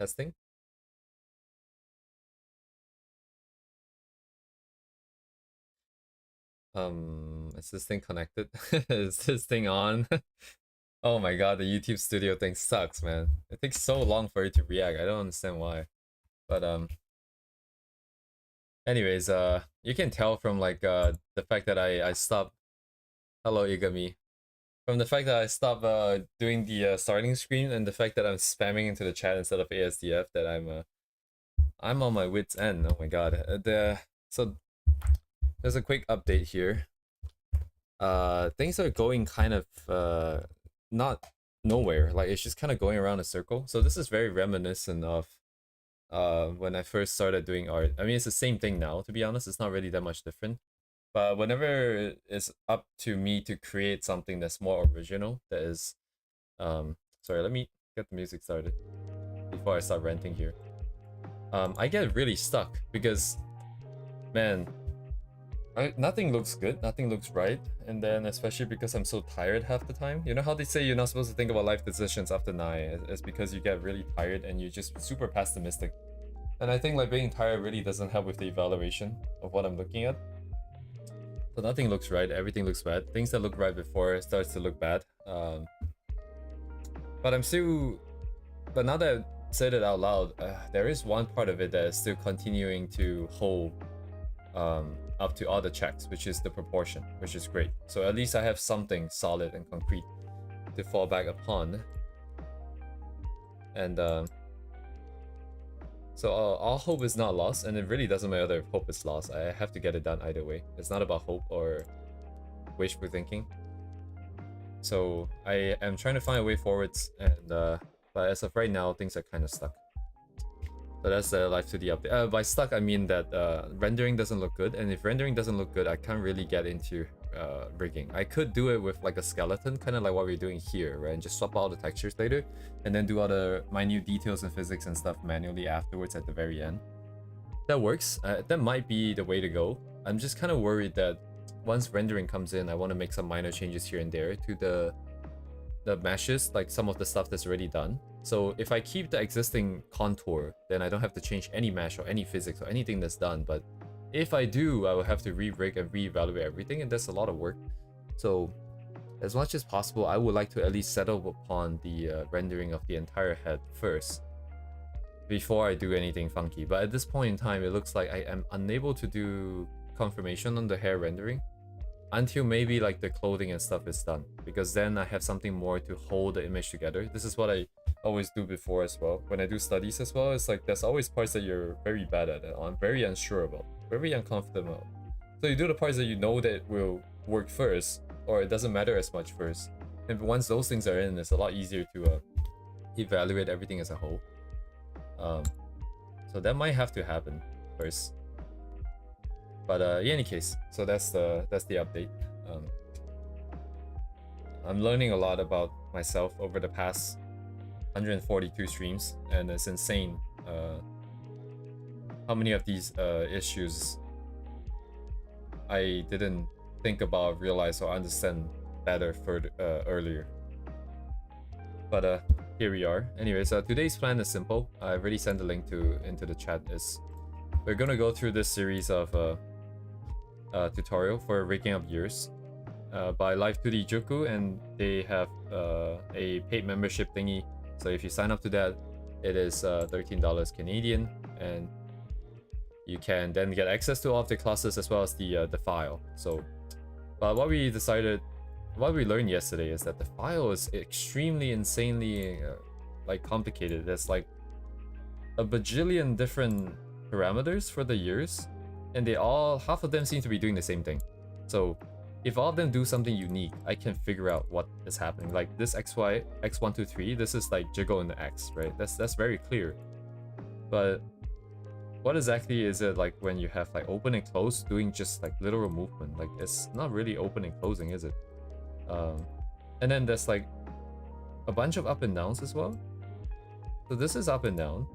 Testing. Is this thing connected? Is this thing on? Oh my god, the YouTube studio thing sucks, man. It takes so long for it to react. I don't understand why. But anyways, you can tell from like the fact that I stopped. Hello, Igami. From the fact that I stopped doing the starting screen and the fact that I'm spamming into the chat instead of ASDF, that I'm on my wits end. Oh my god. So there's a quick update here. Things are going kind of not nowhere. Like it's just kind of going around a circle. So this is very reminiscent of when I first started doing art. I mean, it's the same thing now, to be honest. It's not really that much different. But whenever it's up to me to create something that's more original, that is sorry, let me get the music started before I start ranting here. I get really stuck because, man, nothing looks good, nothing looks right, and then especially because I'm so tired half the time. You know how they say you're not supposed to think about life decisions after 9? It's because you get really tired and you're just super pessimistic. And I think like being tired really doesn't help with the evaluation of what I'm looking at. So nothing looks right, everything looks bad. Things that look right before starts to look bad. But I'm still, but now that I said it out loud, there is one part of it that is still continuing to hold up to all the checks, which is the proportion, which is great. So at least I have something solid and concrete to fall back upon. And so all hope is not lost, and it really doesn't matter if hope is lost. I have to get it done either way. It's not about hope or wishful thinking. So I am trying to find a way forwards, and but as of right now, things are kind of stuck. So that's the life to the update. By stuck, I mean that rendering doesn't look good, and if rendering doesn't look good, I can't really get into rigging. I could do it with like a skeleton, kind of like what we're doing here, right? And just swap all the textures later, and then do all the minute details and physics and stuff manually afterwards at the very end. That works. That might be the way to go. I'm just kind of worried that once rendering comes in, I want to make some minor changes here and there to the meshes, like some of the stuff that's already done. So if I keep the existing contour, then I don't have to change any mesh or any physics or anything that's done. But if I do, I will have to re-rig and re-evaluate everything, and that's a lot of work. So as much as possible, I would like to at least settle upon the rendering of the entire head first before I do anything funky. But at this point in time, it looks like I am unable to do confirmation on the hair rendering until maybe like the clothing and stuff is done, because then I have something more to hold the image together. This is what I always do before as well. When I do studies as well, it's like there's always parts that you're very bad at it, I'm very unsure about, very uncomfortable. So you do the parts that you know that will work first, or it doesn't matter as much first. And once those things are in, it's a lot easier to evaluate everything as a whole. So that might have to happen first. But in any case, so that's the update. I'm learning a lot about myself over the past 142 streams, and it's insane how many of these issues I didn't think about, realize, or understand better earlier. But here we are. Anyways, today's plan is simple. I already sent the link into the chat. We're gonna go through this series of tutorial for rigging up gears by Live 2D Juku, and they have a paid membership thingy. So if you sign up to that, it is $13 Canadian, and you can then get access to all of the classes as well as the file. So, but what we learned yesterday is that the file is extremely insanely like complicated. There's like a bajillion different parameters for the years, and half of them seem to be doing the same thing. So if all of them do something unique, I can figure out what is happening. Like this XY, X123, this is like jiggle in the X, right? That's very clear. But what exactly is it like when you have like open and close doing just like literal movement? Like it's not really open and closing, is it? And then there's like a bunch of up and downs as well. So this is up and down.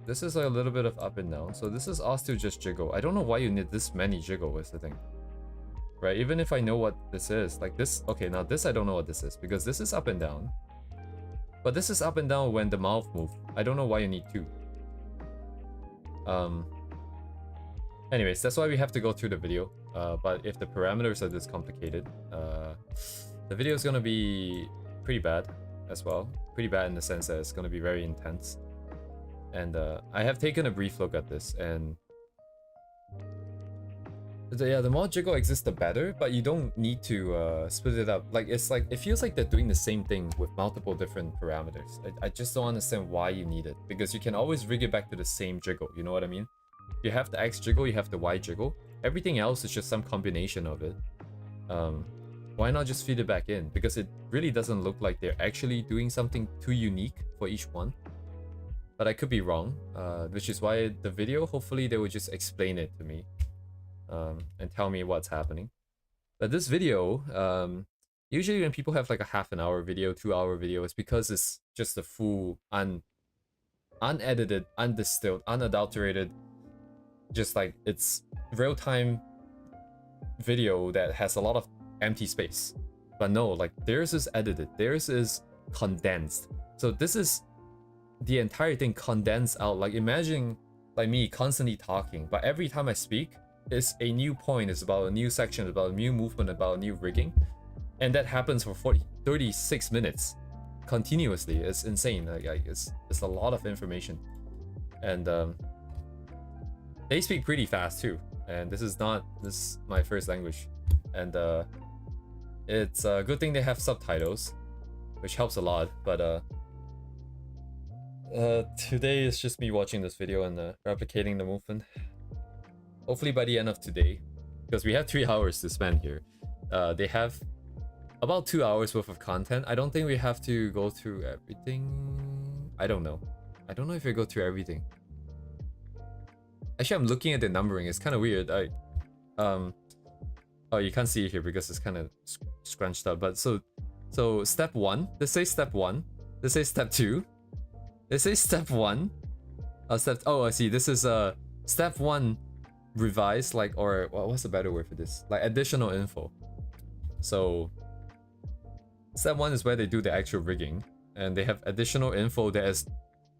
This is like a little bit of up and down. So this is all still just jiggle. I don't know why you need this many jiggle is the thing. Right, even if I know what this is, like this, okay, now this I don't know what this is, because this is up and down. But this is up and down when the mouth move. I don't know why you need two. Anyways, that's why we have to go through the video. But if the parameters are this complicated, the video is gonna be pretty bad as well. Pretty bad in the sense that it's gonna be very intense. And I have taken a brief look at this, and the more jiggle exists, the better. But you don't need to split it up. Like it feels like they're doing the same thing with multiple different parameters. I just don't understand why you need it, because you can always rig it back to the same jiggle. You know what I mean? You have the X jiggle, you have the Y jiggle. Everything else is just some combination of it. Why not just feed it back in? Because it really doesn't look like they're actually doing something too unique for each one. But I could be wrong, which is why the video, hopefully they will just explain it to me and tell me what's happening. But this video, usually when people have like a half an hour video, 2-hour video, it's because it's just a full, unedited, undistilled, unadulterated, just like it's real-time video that has a lot of empty space. But no, like theirs is edited, theirs is condensed. So this is the entire thing condensed out. Like imagine like me constantly talking, but every time I speak, it's a new point, it's about a new section, about a new movement, about a new rigging. And that happens for 36 minutes continuously. It's insane. Like it's a lot of information. And they speak pretty fast too. And this is my first language. And it's a good thing they have subtitles, which helps a lot. But today is just me watching this video and replicating the movement. Hopefully by the end of today, because we have 3 hours to spend here. They have about 2 hours worth of content. I don't think we have to go through everything. I don't know if we go through everything. Actually, I'm looking at the numbering. It's kind of weird. Oh, you can't see it here because it's kind of scrunched up. But so step 1. Let's say step 1. Let's say step 2. Let's say step 1. Oh, I see. This is step 1 revised, like, or what's the better word for this? Like additional info. So step 1 is where they do the actual rigging, and they have additional info that is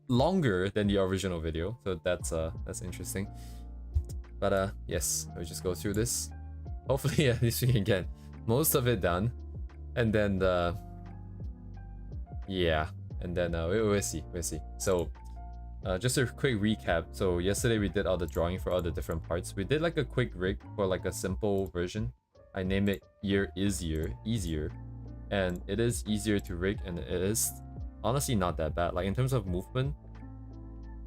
longer than the original video. So that's interesting. But yes, we'll just go through this. Hopefully at least we can get most of it done, and then yeah, and then we'll see. So just a quick recap. So yesterday we did all the drawing for all the different parts. We did like a quick rig for like a simple version. I named it easier, and it is easier to rig, and it is honestly not that bad. Like in terms of movement,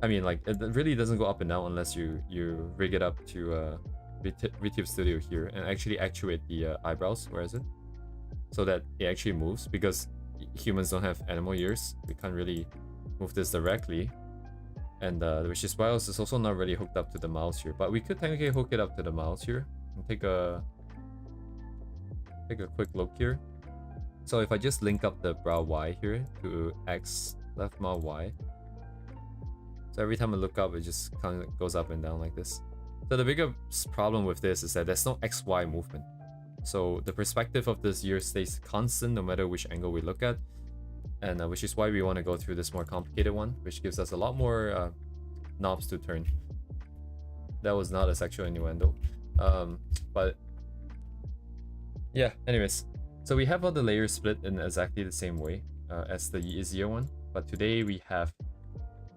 I mean, like it really doesn't go up and down unless you rig it up to Retip Studio here and actually actuate the eyebrows. Where is it? So that it actually moves, because humans don't have animal ears. We can't really move this directly, and which is why it's also not really hooked up to the mouse here. But we could technically hook it up to the mouse here and take a quick look here. So if I just link up the brow Y here to X, left mouse Y. So every time I look up, it just kind of goes up and down like this. So the biggest problem with this is that there's no XY movement. So the perspective of this ear stays constant no matter which angle we look at. And which is why we want to go through this more complicated one, which gives us a lot more knobs to turn. That was not a sexual innuendo. But yeah, anyways. So we have all the layers split in exactly the same way as the easier one. But today we have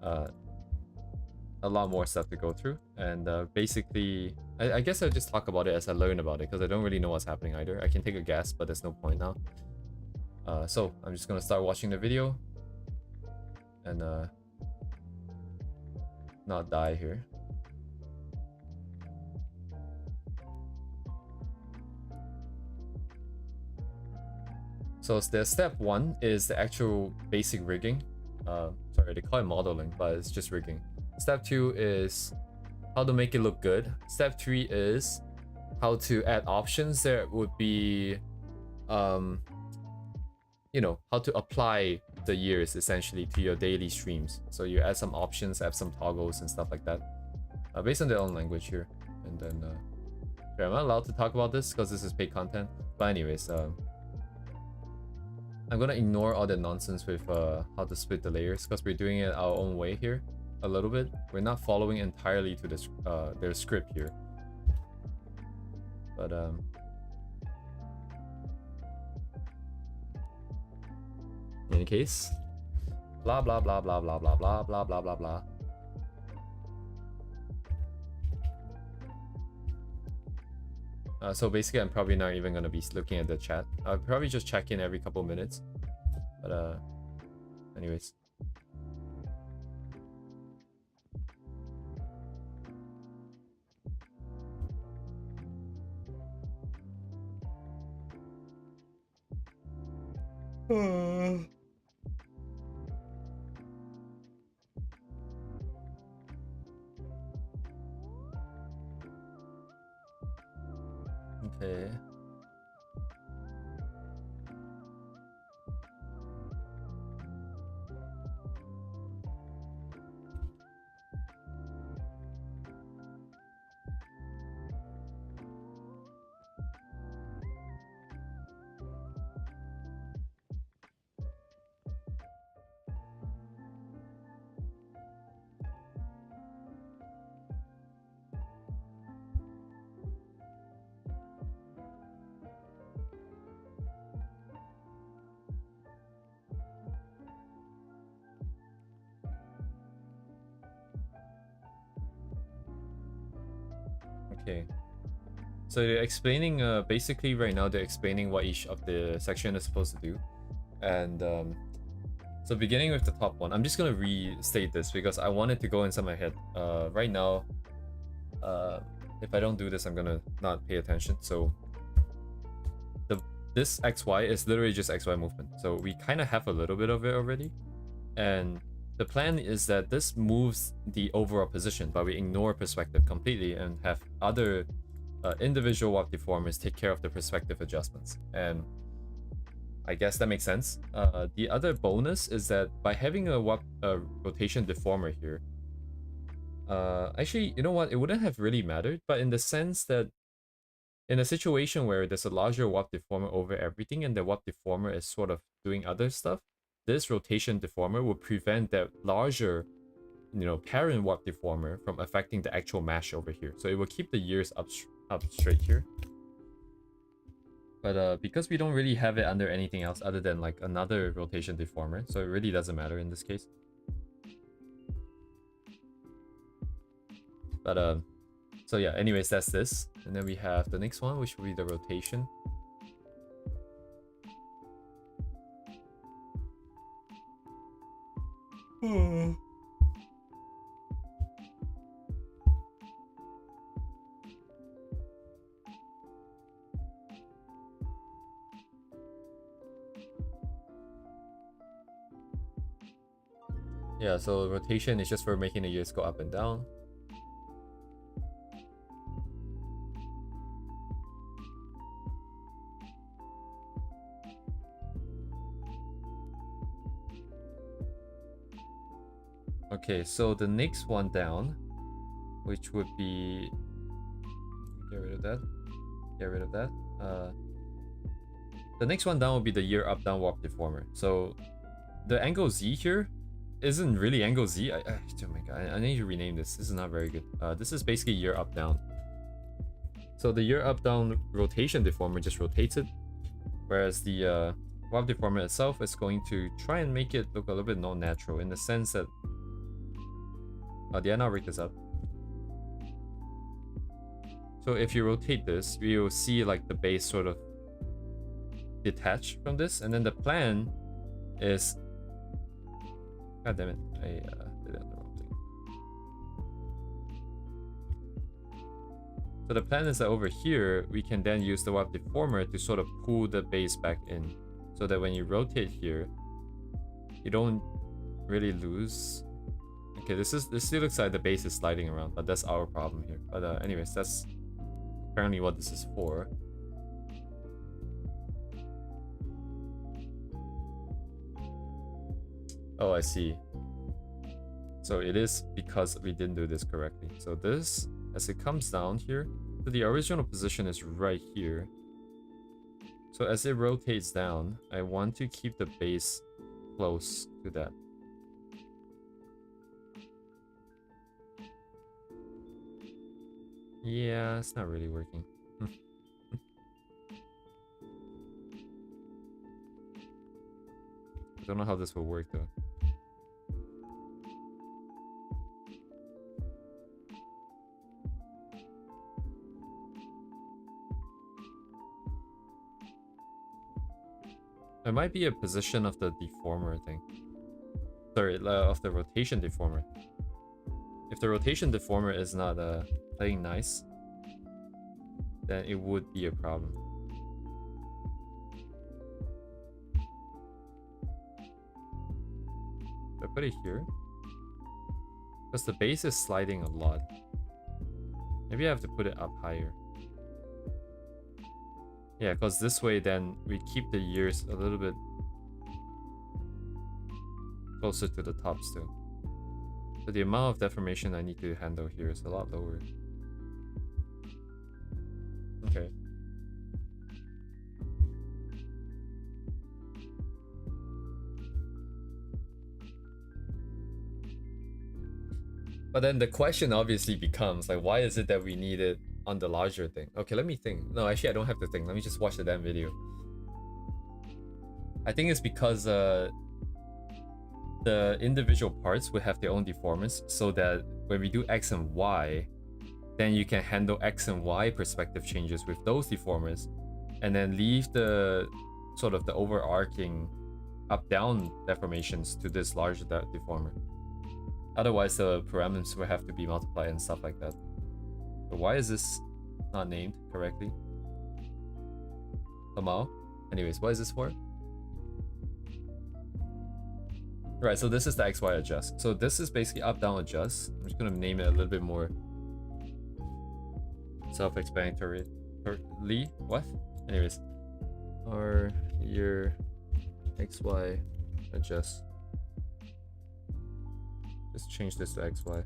a lot more stuff to go through. And basically, I guess I'll just talk about it as I learn about it, because I don't really know what's happening either. I can take a guess, but there's no point now. So I'm just gonna start watching the video and not die here. So the step 1 is the actual basic rigging. Sorry, they call it modeling, but it's just rigging. Step 2 is how to make it look good. Step 3 is how to add options that would be you know, how to apply the ears essentially to your daily streams. So you add some options, add some toggles and stuff like that, based on their own language here. And then am I allowed to talk about this because this is paid content? But anyways, I'm gonna ignore all the nonsense with how to split the layers because we're doing it our own way here a little bit. We're not following entirely to this their script here. But in any case, blah blah blah blah blah blah blah blah blah blah blah. So basically, I'm probably not even gonna be looking at the chat. I'll probably just check in every couple minutes. But anyways. Okay. Okay. So they're explaining, basically right now they're explaining what each of the section is supposed to do. And so beginning with the top one, I'm just gonna restate this because I want it to go inside my head. Right now, if I don't do this, I'm gonna not pay attention. So this XY is literally just XY movement. So we kind of have a little bit of it already. And the plan is that this moves the overall position, but we ignore perspective completely and have other individual warp deformers take care of the perspective adjustments. And I guess that makes sense. The other bonus is that by having a rotation deformer here, actually, you know what? It wouldn't have really mattered, but in the sense that in a situation where there's a larger warp deformer over everything and the warp deformer is sort of doing other stuff, this rotation deformer will prevent that larger, parent warp deformer from affecting the actual mesh over here. So it will keep the years up straight here. But because we don't really have it under anything else other than like another rotation deformer, so it really doesn't matter in this case. But so yeah, anyways, that's this. And then we have the next one, which will be the rotation. Yeah, so rotation is just for making the years go up and down. Okay, so the next one down, which would be... Get rid of that. Get rid of that. The next one down would be the year up down warp deformer. So the angle Z here isn't really angle Z. Oh my god, I need to rename this. This is not very good. This is basically year up down. So the year up down rotation deformer just rotates it, whereas the warp deformer itself is going to try and make it look a little bit more natural in the sense that... did I not rig this up? So if you rotate this, you'll see like the base sort of detach from this, and then the plan is... God damn it, I did the wrong thing. So the plan is that over here, we can then use the warp deformer to sort of pull the base back in, so that when you rotate here, you don't really lose. Okay, this still looks like the base is sliding around, but that's our problem here. But anyways, that's apparently what this is for. Oh, I see. So it is because we didn't do this correctly. So this, as it comes down here, so the original position is right here. So as it rotates down, I want to keep the base close to that. Yeah, it's not really working. I don't know how this will work though. It might be a position of the deformer thing. Sorry, of the rotation deformer. If the rotation deformer is not playing nice, then it would be a problem. Should I put it here? Because the base is sliding a lot. Maybe I have to put it up higher. Yeah, because this way then we keep the ears a little bit closer to the tops too. So the amount of deformation I need to handle here is a lot lower. Okay. But then the question obviously becomes, like, why is it that we need it on the larger thing? Okay, let me think. No, actually, I don't have to think. Let me just watch the damn video. I think it's because the individual parts will have their own deformers, so that when we do X and Y, then you can handle X and Y perspective changes with those deformers, and then leave the sort of the overarching up-down deformations to this larger deformer. Otherwise, the parameters will have to be multiplied and stuff like that. But why is this not named correctly? Somehow. Anyways, what is this for? Right, so this is the XY adjust. So this is basically up-down adjust. I'm just gonna name it a little bit more self-explanatory. What? Anyways. Or your XY adjust. Just change this to XY.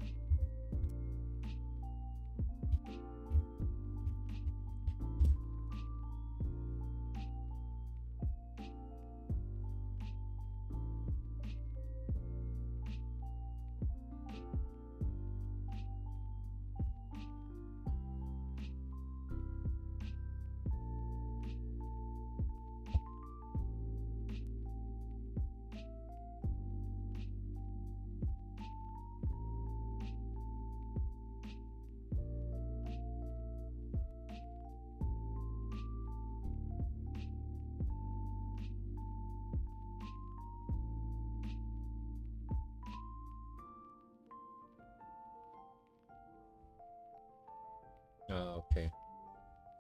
Okay.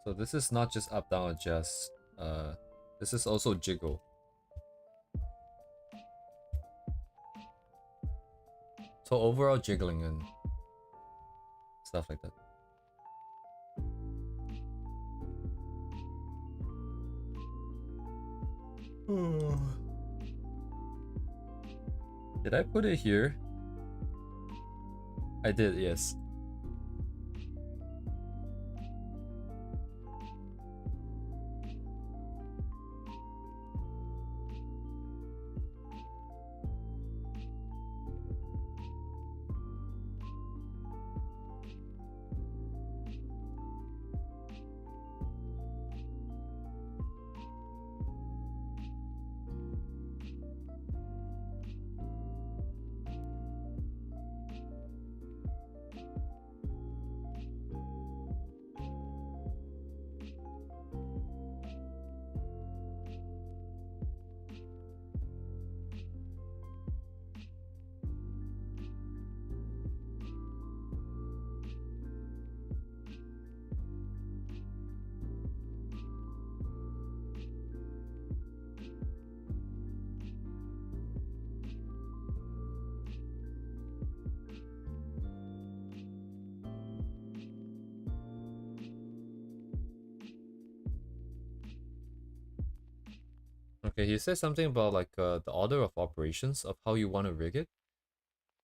So this is not just up down adjust. This is also jiggle. So overall jiggling and stuff like that. Did I put it here? I did, yes. Okay, he says something about like the order of operations of how you want to rig it.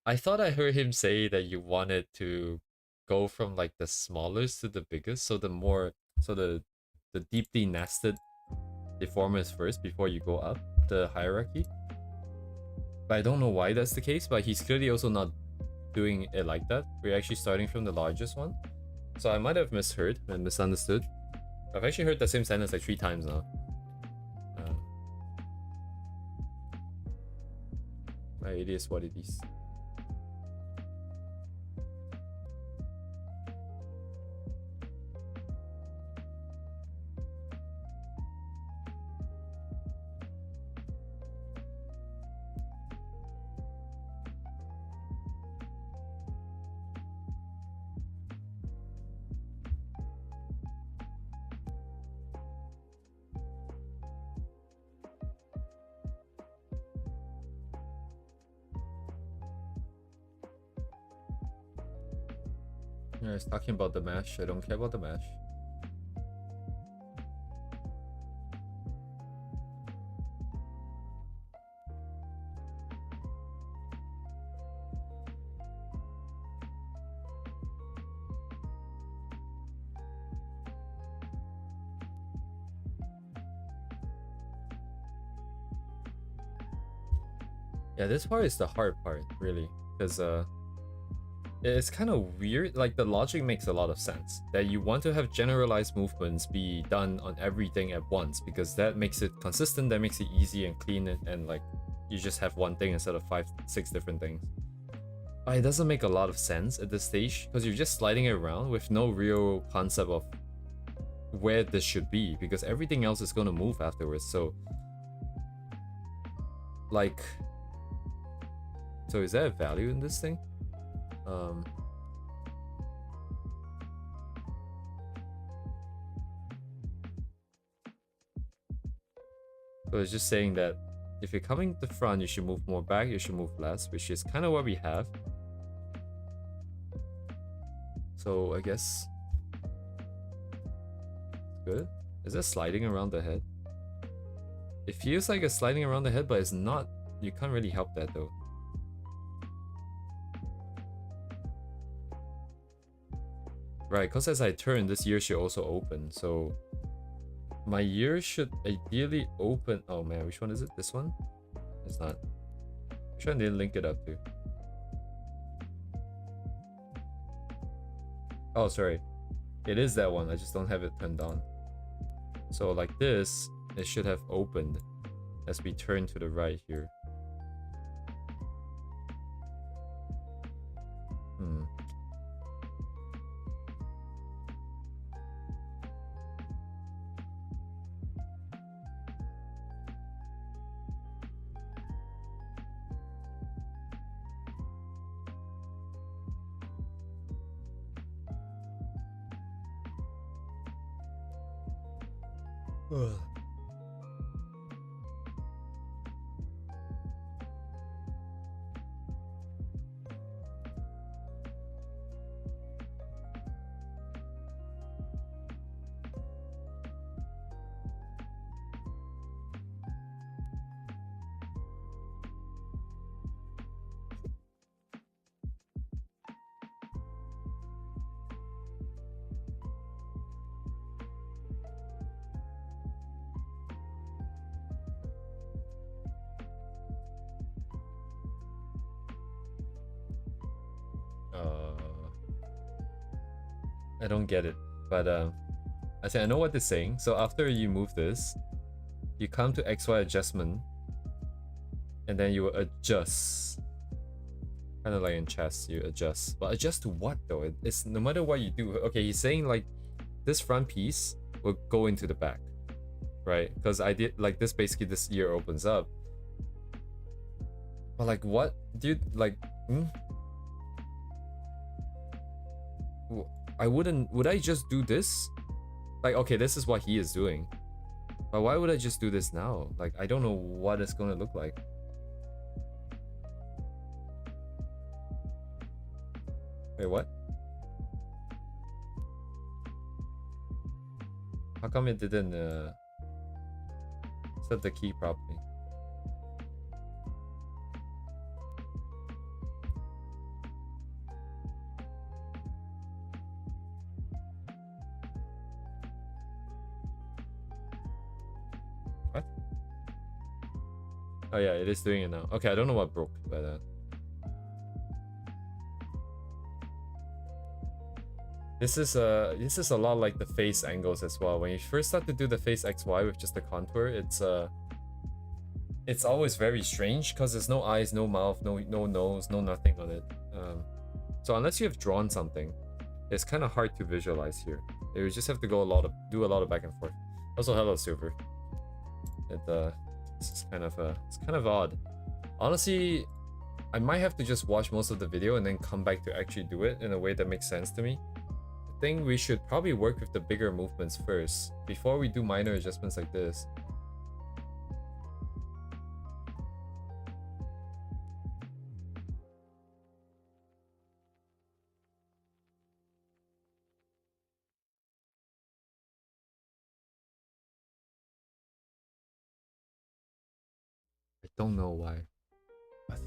I thought I heard him say that you wanted to go from like the smallest to the biggest, so the more the deeply nested deformers first before you go up the hierarchy. But I don't know why that's the case, but he's clearly also not doing it like that. We're actually starting from the largest one. So I might have misheard and misunderstood. I've actually heard the same sentence like 3 times now. It is what it is. Yeah, it's talking about the mesh. I don't care about the mesh. Yeah, this part is the hard part, really, because it's kind of weird. Like, the logic makes a lot of sense that you want to have generalized movements be done on everything at once, because that makes it consistent, that makes it easy and clean, and like you just have one thing instead of 5-6 different things. But it doesn't make a lot of sense at this stage because you're just sliding it around with no real concept of where this should be, because everything else is going to move afterwards. So like, so is there a value in this thing? So it's just saying that if you're coming to the front, you should move more back, you should move less, which is kind of what we have. So I guess good. Is that sliding around the head? It feels like it's sliding around the head, but it's not. You can't really help that though. Right, because as I turn, this ear should also open. So my ear should ideally open. Oh man, which one is it? This one? It's not. Which one didn't link it up to? Oh, sorry. It is that one. I just don't have it turned on. So like this, it should have opened as we turn to the right here. I don't get it, but I say I know what they're saying. So after you move this, you come to XY adjustment, and then you adjust. Kind of like in chess, you adjust. But adjust to what though? It's no matter what you do. Okay, he's saying like this front piece will go into the back, right? Because I did like this. Basically, this ear opens up. But like, what, dude? Like, I wouldn't. Would I just do this? Like, okay, this is what he is doing. But why would I just do this now? Like, I don't know what it's gonna look like. Wait, what? How come it didn't set the key properly? Oh yeah, it is doing it now. Okay, I don't know what broke, but this is a lot like the face angles as well. When you first start to do the face XY with just the contour, it's always very strange because there's no eyes, no mouth, no nose, no nothing on it. So unless you have drawn something, it's kind of hard to visualize here. You just have to do a lot of back and forth. Also, hello Silver. It's kind of odd. Honestly, I might have to just watch most of the video and then come back to actually do it in a way that makes sense to me. I think we should probably work with the bigger movements first before we do minor adjustments like this. I don't know why. What?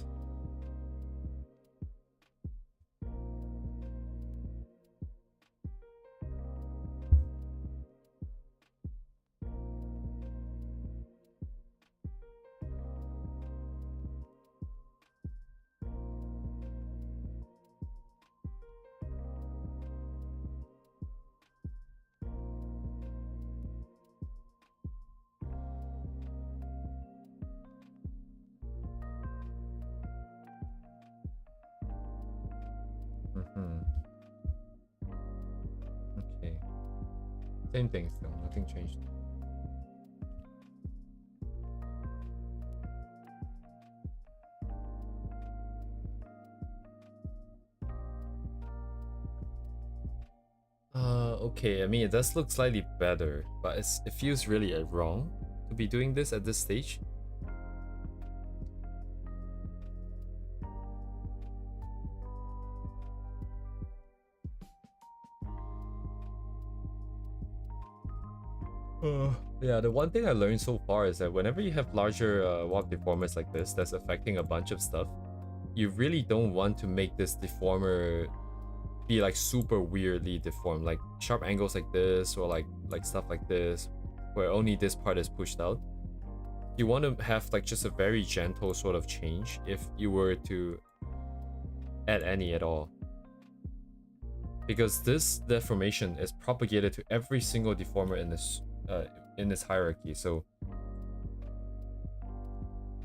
Okay. Same thing still, nothing changed. Okay, I mean it does look slightly better, but it feels really wrong to be doing this at this stage. Yeah, the one thing I learned so far is that whenever you have larger warp deformers like this that's affecting a bunch of stuff, you really don't want to make this deformer be like super weirdly deformed, like sharp angles like this or like stuff like this where only this part is pushed out. You want to have like just a very gentle sort of change if you were to add any at all, because this deformation is propagated to every single deformer in this hierarchy, so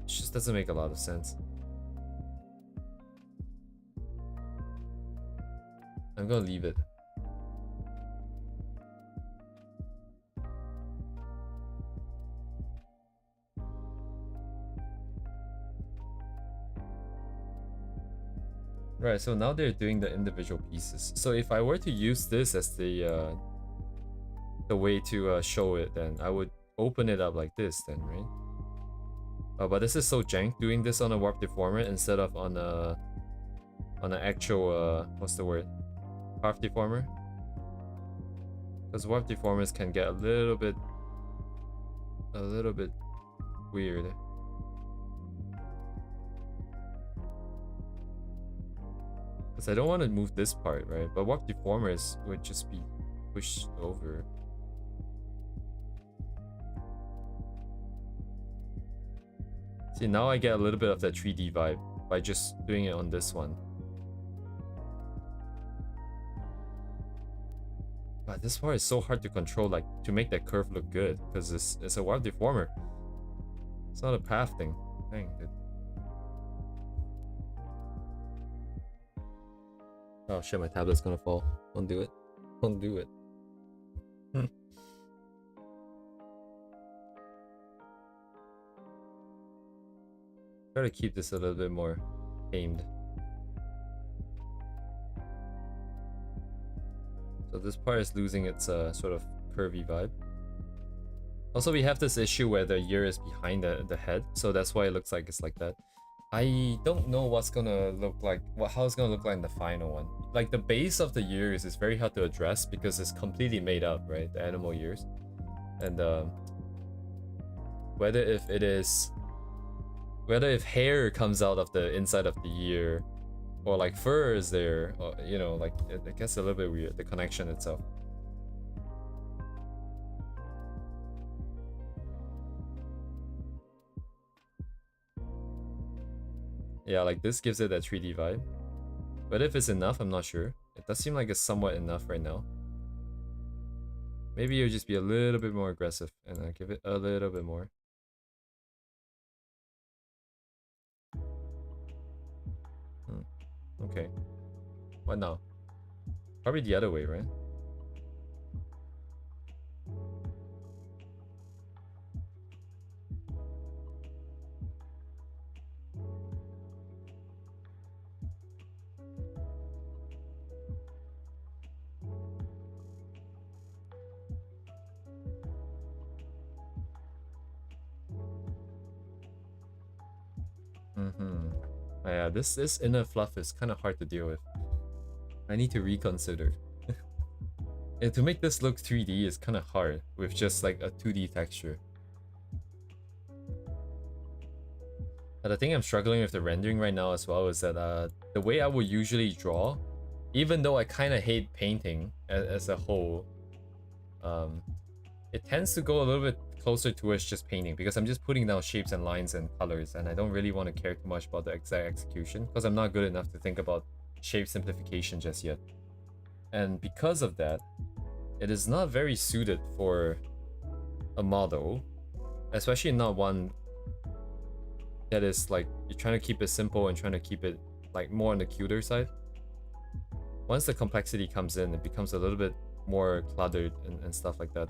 it just doesn't make a lot of sense. I'm gonna leave it. Right, so now they're doing the individual pieces. So if I were to use this as the way to show it, then I would open it up like this then, right? But this is so jank doing this on a warp deformer instead of on an actual what's the word? Half deformer. Because warp deformers can get a little bit weird. Because I don't want to move this part, right? But warp deformers would just be pushed over. See, now I get a little bit of that 3D vibe by just doing it on this one. But this part is so hard to control, like to make that curve look good, because it's a warp deformer. It's not a path thing. Dang, dude. Oh shit, my tablet's gonna fall. Don't do it. Don't do it. Try to keep this a little bit more tamed. So this part is losing its sort of curvy vibe. Also, we have this issue where the ear is behind the head, so that's why it looks like it's like that. I don't know what's gonna look like, how it's gonna look like in the final one. Like the base of the ears is very hard to address because it's completely made up, right? The animal ears. And whether if hair comes out of the inside of the ear, or like fur is there, or, you know, like it gets a little bit weird, the connection itself. Yeah, like this gives it that 3D vibe. But if it's enough, I'm not sure. It does seem like it's somewhat enough right now. Maybe you'll just be a little bit more aggressive and give it a little bit more. Okay. What now? Probably the other way, right? Mm-hmm. Yeah, this inner fluff is kind of hard to deal with. I need to reconsider. And to make this look 3D is kind of hard with just like a 2D texture. And the thing I'm struggling with the rendering right now as well is that the way I would usually draw, even though I kind of hate painting as a whole, it tends to go a little bit closer towards just painting because I'm just putting down shapes and lines and colors, and I don't really want to care too much about the exact execution because I'm not good enough to think about shape simplification just yet. And because of that, it is not very suited for a model, especially not one that is like you're trying to keep it simple and trying to keep it like more on the cuter side. Once the complexity comes in, it becomes a little bit more cluttered and stuff like that.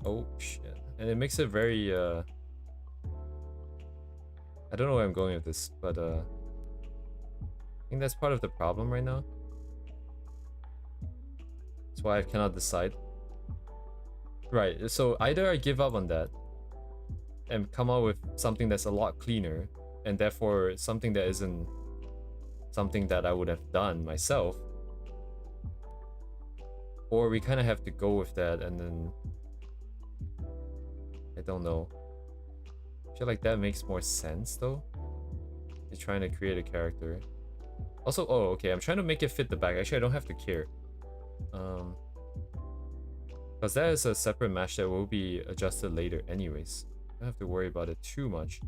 Oh shit. And it makes it very I don't know where I'm going with this, but I think that's part of the problem right now. That's why I cannot decide. Right, so either I give up on that and come out with something that's a lot cleaner, and therefore something that isn't something that I would have done myself, or we kind of have to go with that, and then I don't know. I feel like that makes more sense though. You're trying to create a character. Also, oh, okay, I'm trying to make it fit the back. Actually, I don't have to care. Because that is a separate mesh that will be adjusted later anyways. I don't have to worry about it too much.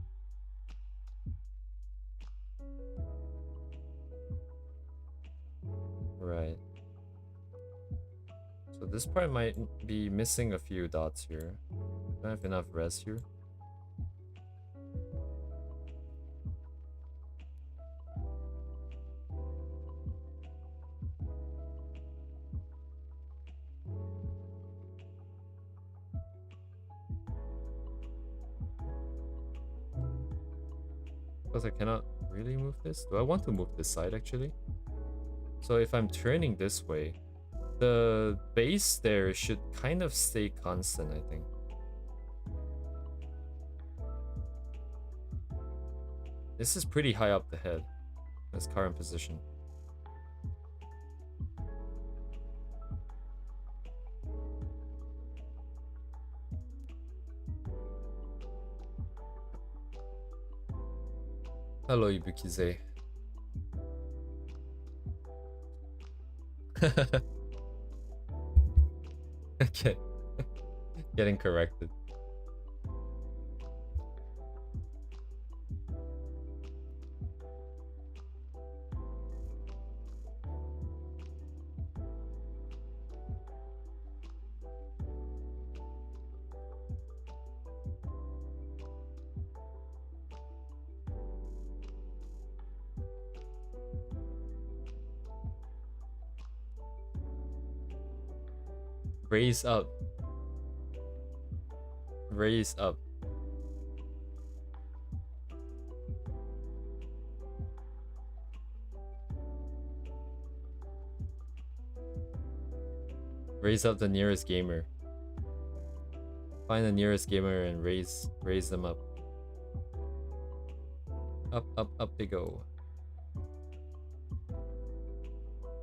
Right. So this part might be missing a few dots here. Don't have enough res here. Because I cannot really move this. Do I want to move this side actually? So if I'm turning this way, the base there should kind of stay constant, I think. This is pretty high up the head, its current position. Hello, Ibukize. Okay. Getting corrected. Raise up. Raise up. Raise up the nearest gamer. Find the nearest gamer and raise them up. Up they go.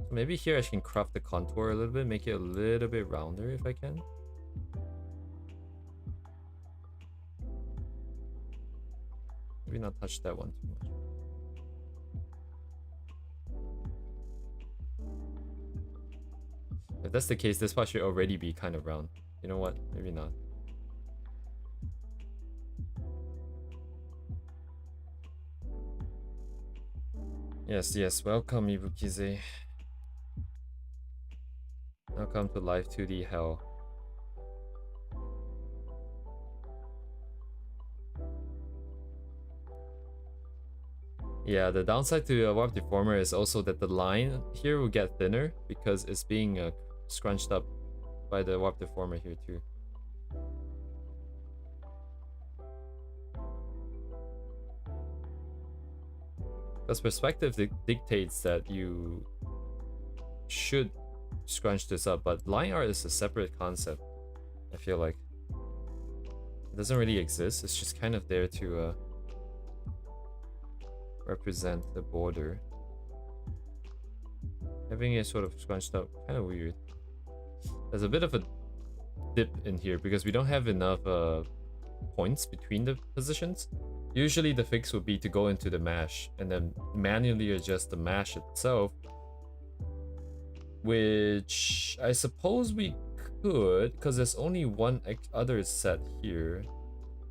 So maybe here I can craft the contour a little bit, make it a little bit rounder if I can. Maybe not touch that one too much. If that's the case, this part should already be kind of round. You know what? Maybe not. Yes, yes. Welcome, Ibukize. Welcome to Live 2D Hell. Yeah, the downside to a warp deformer is also that the line here will get thinner because it's being scrunched up by the warp deformer here too. Because perspective dictates that you should scrunch this up, but line art is a separate concept. I feel like it doesn't really exist. It's just kind of there to represent the border. Having it sort of scrunched up, kind of weird. There's a bit of a dip in here because we don't have enough points between the positions. Usually the fix would be to go into the mesh and then manually adjust the mesh itself, which I suppose we could because there's only one other set here,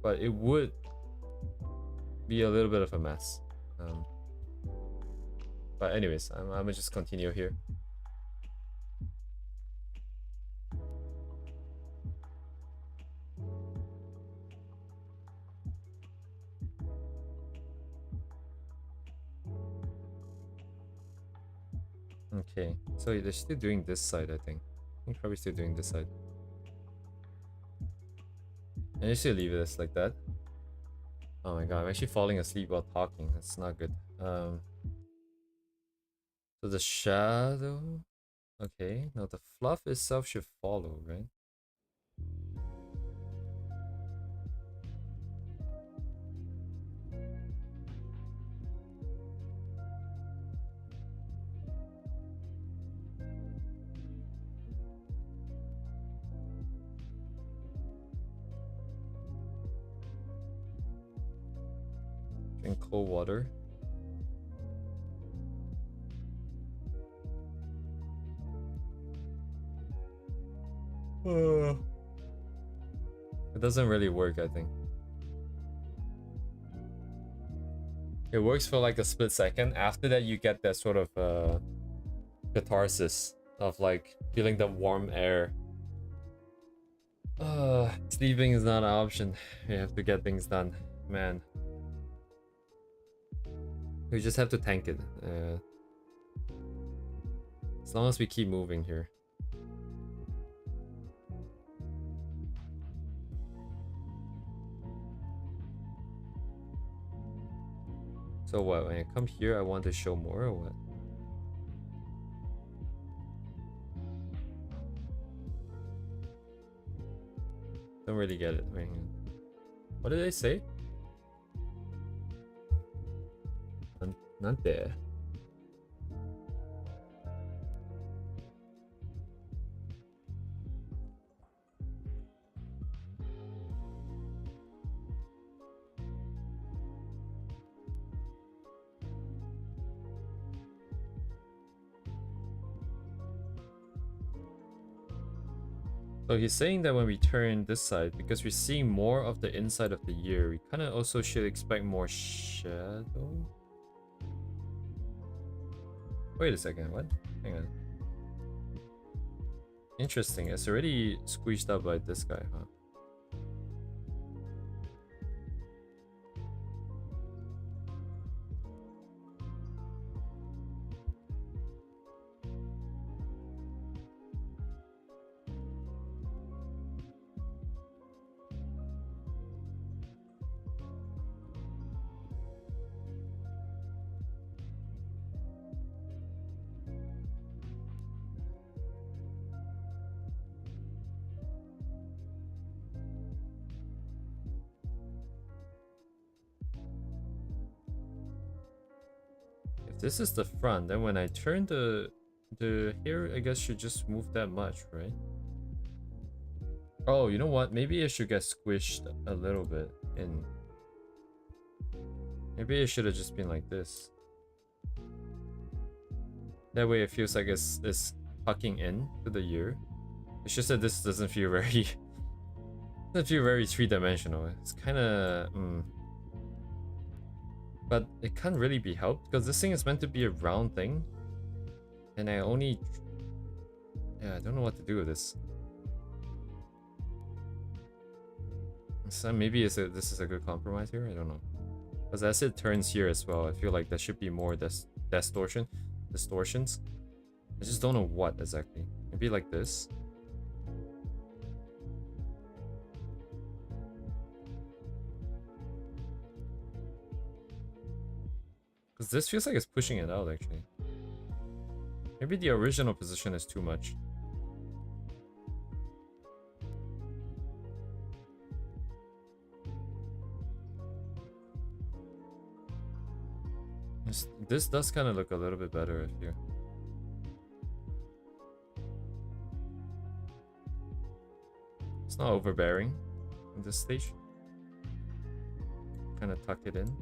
but it would be a little bit of a mess. But anyways, I'm gonna just continue here. Okay, so they're still doing this side, I think. Probably still doing this side. And you still leave it like that. Oh my god, I'm actually falling asleep while talking. That's not good. So the shadow. Okay, now the fluff itself should follow, right? Drink cold water. It doesn't really work, I think. It works for like a split second. After that, you get that sort of catharsis of like feeling the warm air. Sleeping is not an option. We have to get things done, man. We just have to tank it. As long as we keep moving here. So what, when I come here, I want to show more or what? Don't really get it. Wait, what did they say? Not there. So he's saying that when we turn this side, because we're seeing more of the inside of the year, we kind of also should expect more shadow. Wait a second, what? Hang on. Interesting, it's already squeezed out by this guy, huh? This is the front, then when I turn the hair, I guess should just move that much, right? Oh, you know what? Maybe it should get squished a little bit in. Maybe it should have just been like this. That way it feels like it's tucking in to the ear. It's just that this doesn't feel very doesn't feel very three-dimensional. It's kind of But it can't really be helped because this thing is meant to be a round thing. And I only... Yeah, I don't know what to do with this. So maybe this is a good compromise here? I don't know. Because as it turns here as well, I feel like there should be more distortions. I just don't know what exactly. Maybe like this. Because this feels like it's pushing it out actually. Maybe the original position is too much. This does kind of look a little bit better if you... It's not overbearing in this stage. Kind of tuck it in.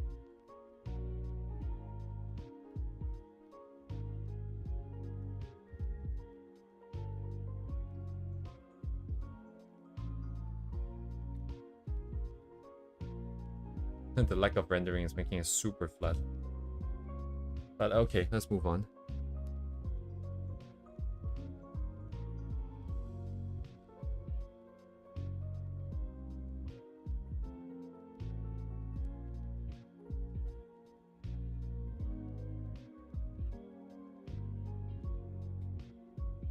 The lack of rendering is making it super flat. But okay, let's move on.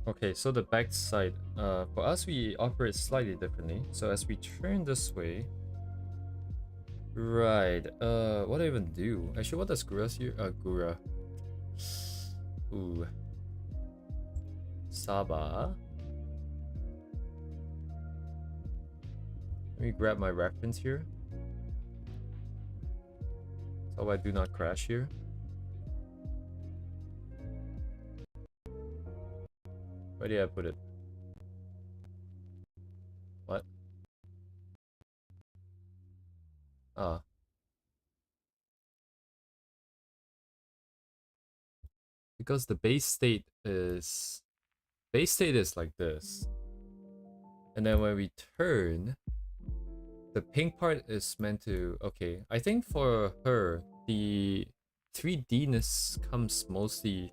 Okay, so the back side. For us, we operate slightly differently. So as we turn this way... Right, what do I even do? Actually, what does Gura's here? Gura. Ooh. Saba. Let me grab my reference here. So I do not crash here. Where did I put it? What? Ah. Because the base state is like this. And then when we turn, the pink part is meant to... Okay, I think for her, the 3D-ness comes mostly...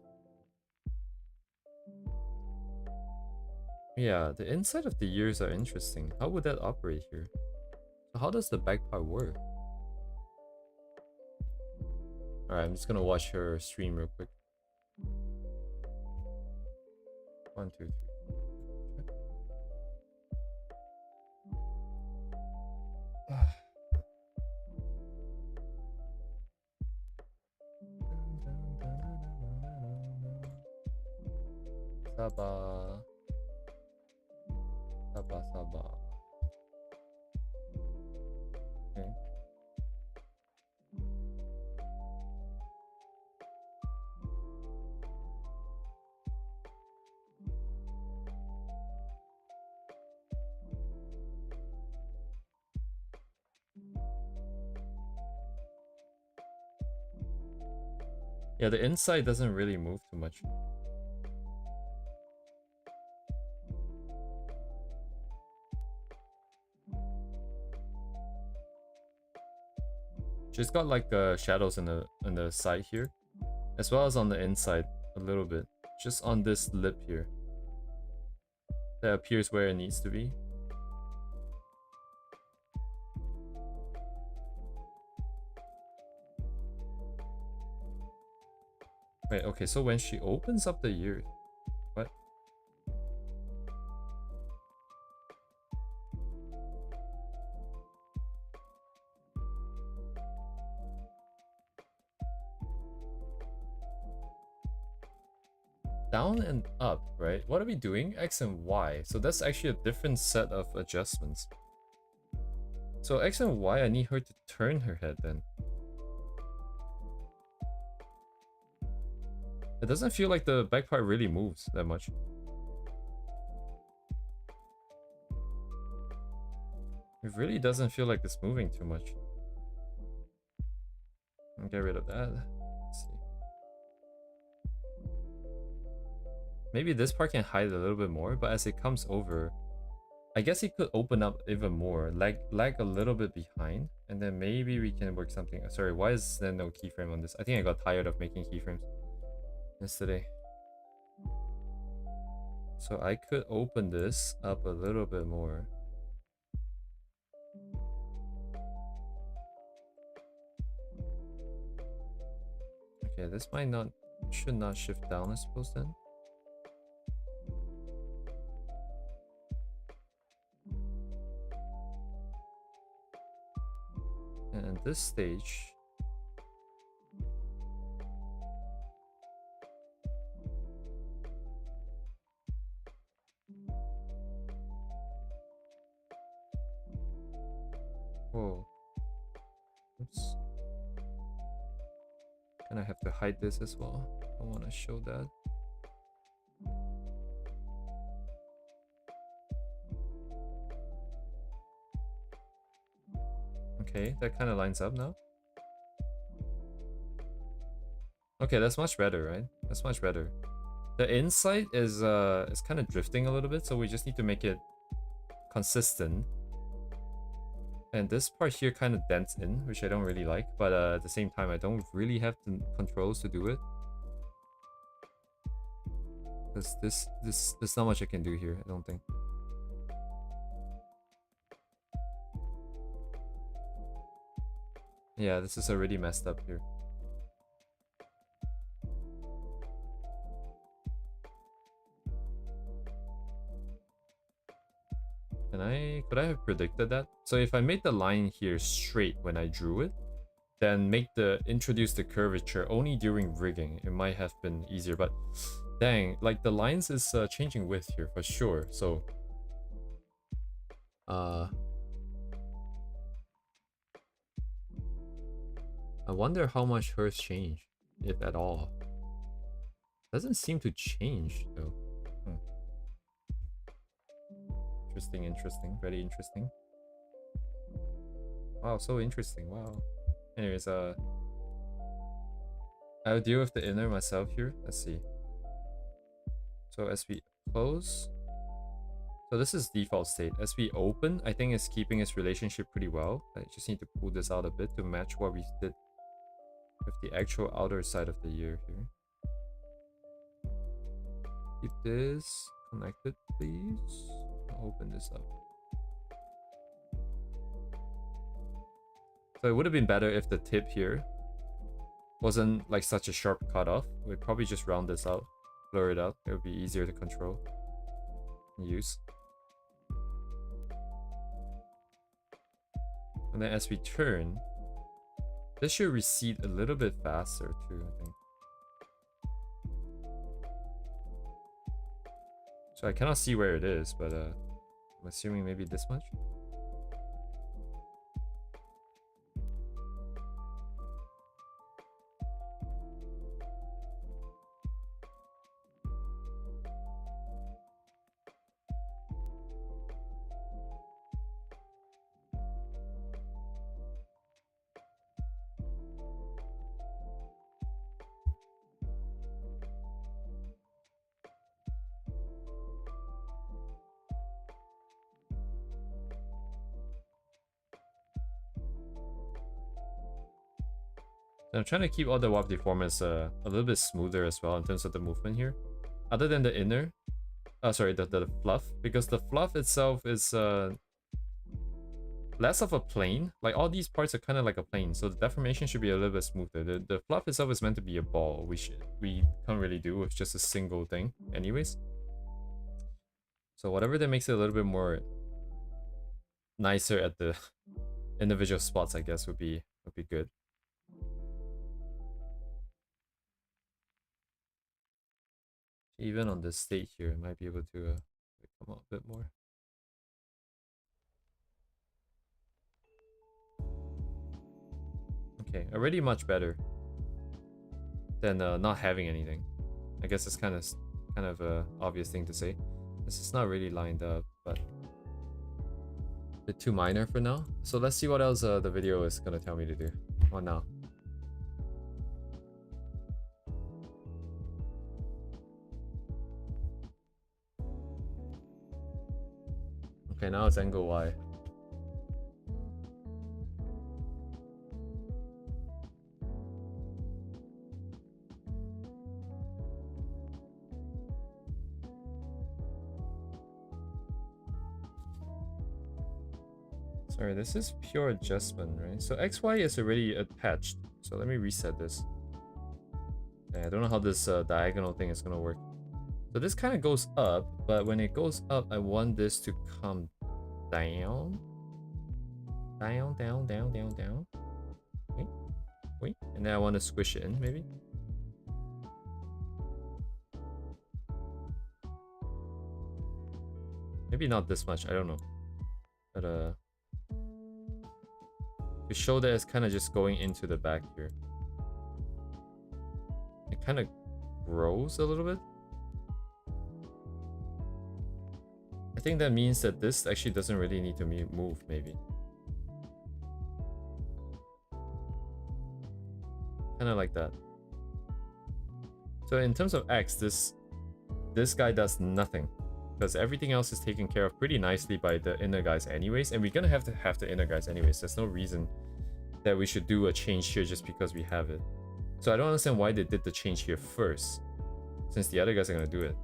Yeah, the inside of the ears are interesting. How would that operate here? So how does the back part work? Alright, I'm just gonna watch her stream real quick. 1, 2, 3. Saba. Saba, Saba. Okay. Yeah, the inside doesn't really move too much. She's got like shadows in the side here, as well as on the inside a little bit. Just on this lip here, that appears where it needs to be. Wait, okay, so when she opens up the ear, what? Down and up, right? What are we doing? X and Y. So that's actually a different set of adjustments. So X and Y, I need her to turn her head then. It doesn't feel like the back part really moves that much. It really doesn't feel like it's moving too much. I'll get rid of that. Let's see. Maybe this part can hide a little bit more, but as it comes over, I guess he could open up even more, lag a little bit behind, and then maybe we can work something. Sorry, why is there no keyframe on this? I think I got tired of making keyframes yesterday. So I could open this up a little bit more. Okay, this should not shift down, I suppose then. And this stage, whoa, oops. And I have to hide this as well. I want to show that. Okay, that kind of lines up now. Okay, that's much better, right? That's much better. The inside is kind of drifting a little bit, so we just need to make it consistent. And this part here kind of dents in, which I don't really like, but at the same time, I don't really have the controls to do it. Because there's not much I can do here, I don't think. Yeah, this is already messed up here. Could I have predicted that? So if I made the line here straight when I drew it, then introduce the curvature only during rigging, it might have been easier, but dang, like the lines is changing width here for sure. So I wonder how much hers changed, if at all. Doesn't seem to change though. Interesting, very interesting. Wow, so interesting. Wow. Anyways, I'll deal with the inner myself here. Let's see. So as we close, so this is default state. As we open, I think it's keeping its relationship pretty well. I just need to pull this out a bit to match what we did with the actual outer side of the ear here. Keep this connected, please. I'll open this up. So it would have been better if the tip here wasn't like such a sharp cutoff. We'd probably just round this out, blur it out. It would be easier to control and use. And then as we turn, this should recede a little bit faster too, I think. So I cannot see where it is, but I'm assuming maybe this much. I'm trying to keep all the warp deformers a little bit smoother as well in terms of the movement here. Other than the inner, sorry, the fluff, because the fluff itself is less of a plane. Like all these parts are kind of like a plane, so the deformation should be a little bit smoother. The fluff itself is meant to be a ball, which we can't really do with just a single thing anyways. So whatever that makes it a little bit more nicer at the individual spots, I guess would be good. Even on this state here, it might be able to come out a bit more. Okay, already much better than not having anything. I guess it's kind of a obvious thing to say. This is not really lined up, but a bit too minor for now. So let's see what else the video is gonna tell me to do. What now? Okay, now it's angle Y. Sorry, this is pure adjustment, right? So XY is already attached. So let me reset this. Okay, I don't know how this diagonal thing is gonna work. So this kind of goes up, but when it goes up, I want this to come down. Down, down, down, down, down. Wait, wait. And then I want to squish it in, maybe. Maybe not this much, I don't know. But to show that it's kind of just going into the back here. It kind of grows a little bit. I think that means that this actually doesn't really need to move, maybe. Kind of like that. So in terms of X, this guy does nothing, because everything else is taken care of pretty nicely by the inner guys anyways, and we're gonna have to have the inner guys anyways. There's no reason that we should do a change here just because we have it. So I don't understand why they did the change here first, since the other guys are gonna do it.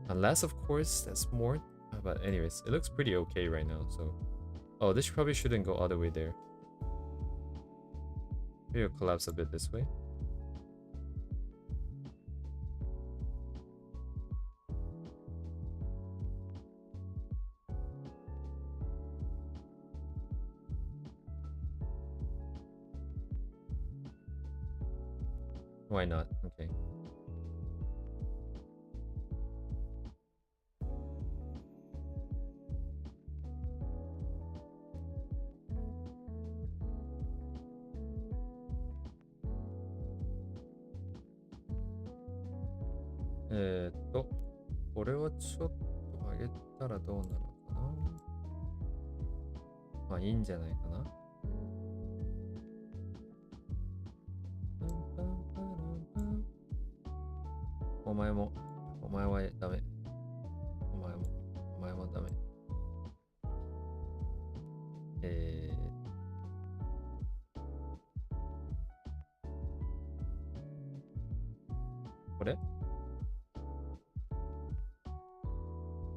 Unless, of course, that's more. But anyways, it looks pretty okay right now. So, oh, this probably shouldn't go all the way there. Maybe it'll collapse a bit this way. Why not? Okay. Eh, これはちょっと上げたらどうなのかな。まあいいんじゃないかな。お前もダメ。お前もダメ。これ?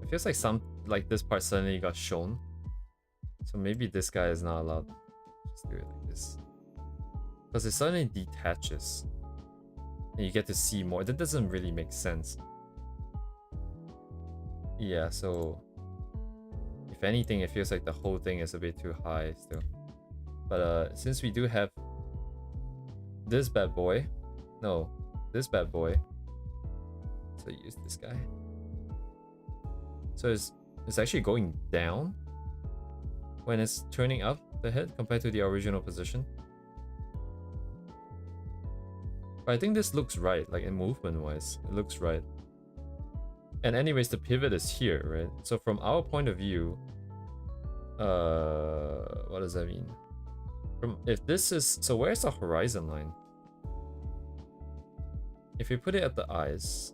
It feels like this part suddenly got shown. So maybe this guy is not allowed. Just do it like this. Because it suddenly detaches. And you get to see more. That doesn't really make sense. Yeah, so if anything, it feels like the whole thing is a bit too high still. But since we do have this bad boy, this bad boy. So use this guy. So it's actually going down when it's turning up the head compared to the original position. But I think this looks right, like in movement wise, it looks right. And anyways, the pivot is here, right? So from our point of view, what does that mean? If this is, so where's the horizon line? If we put it at the eyes,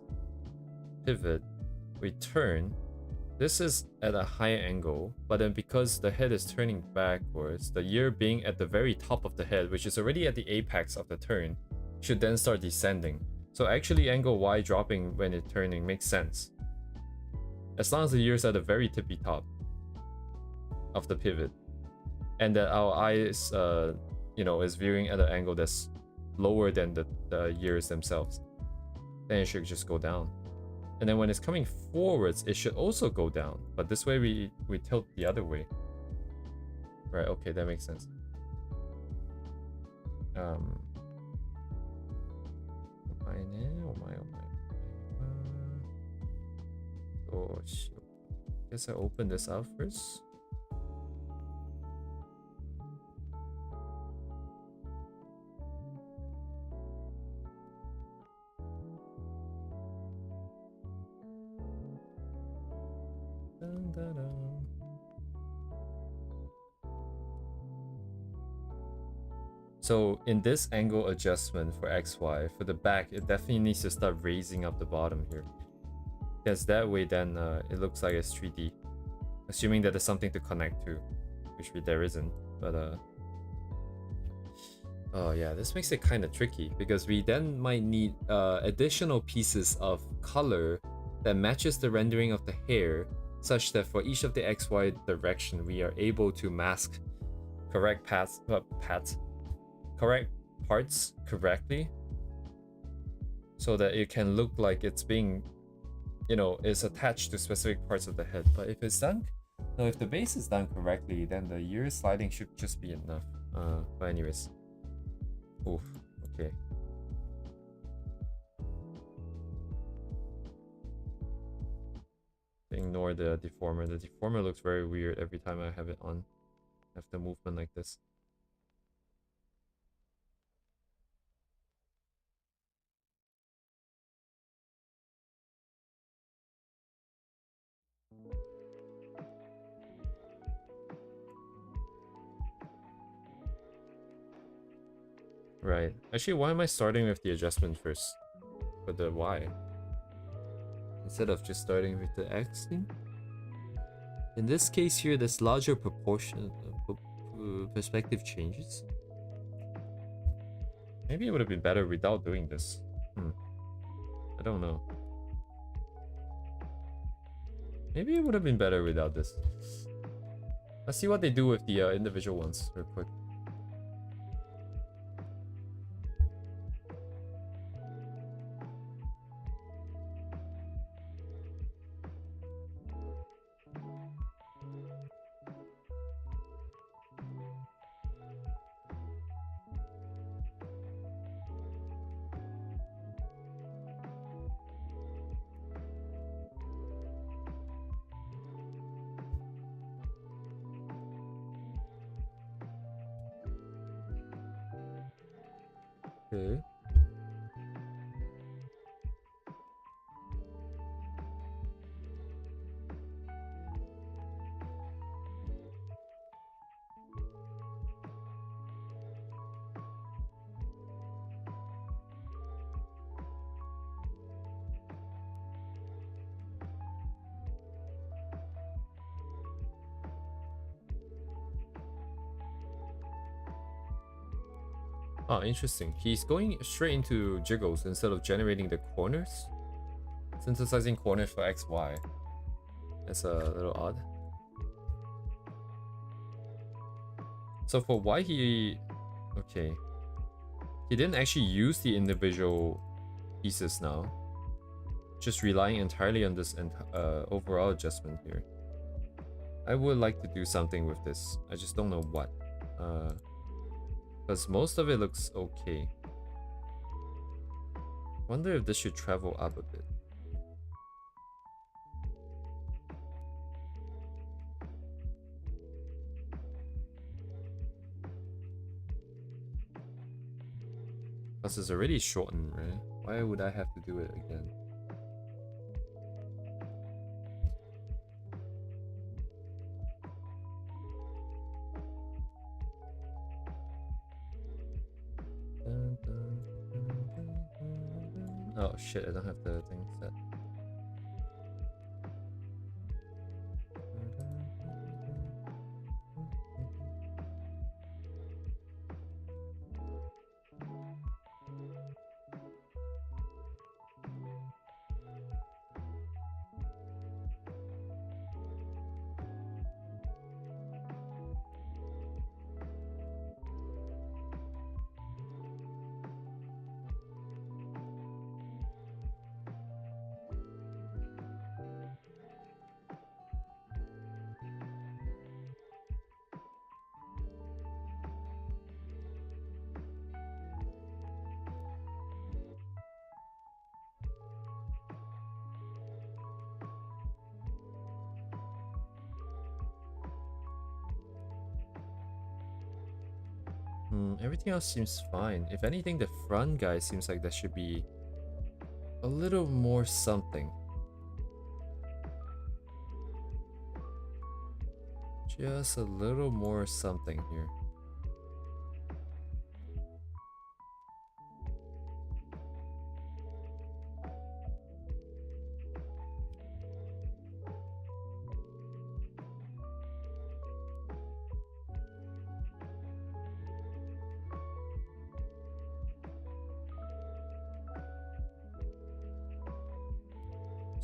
pivot, we turn, this is at a higher angle, but then because the head is turning backwards, the ear being at the very top of the head, which is already at the apex of the turn, should then start descending. So actually angle Y dropping when it's turning makes sense. As long as the ear's at the very tippy top of the pivot, and that our eye is, is viewing at an angle that's lower than the ears themselves, then it should just go down. And then when it's coming forwards, it should also go down. But this way we tilt the other way. Right, okay, that makes sense. Oh, guess I open this out first. Dun, dun, dun. So in this angle adjustment for XY, for the back, it definitely needs to start raising up the bottom here. Because that way then it looks like it's 3D. Assuming that there's something to connect to, which there isn't. But oh yeah, this makes it kind of tricky because we then might need additional pieces of color that matches the rendering of the hair, such that for each of the XY direction we are able to mask correct correct parts correctly, so that it can look like it's being, you know, is attached to specific parts of the head. But if it's done, no, if the base is done correctly, then the ear sliding should just be enough. But anyways, oof, okay. Ignore the deformer. The deformer looks very weird every time I have it on. I have the movement like this. Right. Actually, why am I starting with the adjustment first? For the Y? Instead of just starting with the X thing? In this case here, this larger proportion perspective changes. Maybe it would have been better without doing this. I don't know. Maybe it would have been better without this. Let's see what they do with the individual ones real quick. Okay. Oh, interesting. He's going straight into jiggles instead of generating the corners. Synthesizing corners for XY. That's a little odd. So for Y, he... Okay. He didn't actually use the individual pieces now. Just relying entirely on this overall adjustment here. I would like to do something with this. I just don't know what. Because most of it looks okay. Wonder if this should travel up a bit. Because it's already shortened, right? Why would I have to do it again? Oh shit, I don't have the thing set. Everything else seems fine. If anything, the front guy seems like there should be a little more something. Just a little more something here.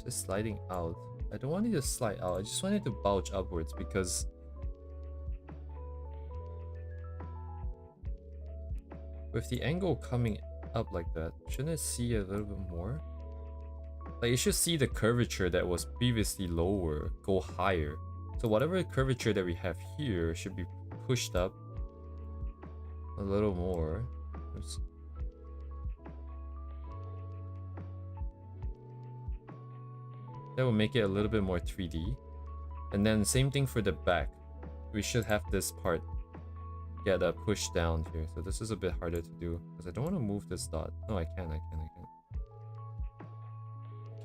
Just sliding out. I don't want it to slide out. I just want it to bulge upwards because with the angle coming up like that, shouldn't it see a little bit more? Like you should see the curvature that was previously lower go higher. So whatever curvature that we have here should be pushed up a little more. Oops. That will make it a little bit more 3D. And then same thing for the back. We should have this part get pushed down here. So this is a bit harder to do because I don't want to move this dot. No, I can.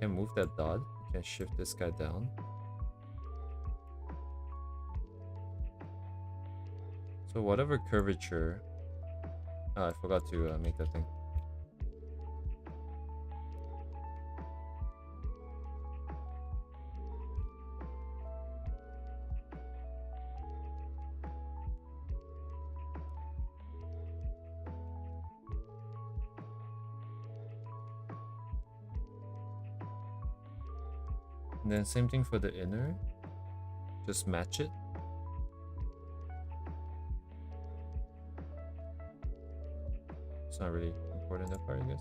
Can't move that dot. I can shift this guy down. So whatever curvature. I forgot to make that thing. And then same thing for the inner. Just match it. It's not really important that part, I guess.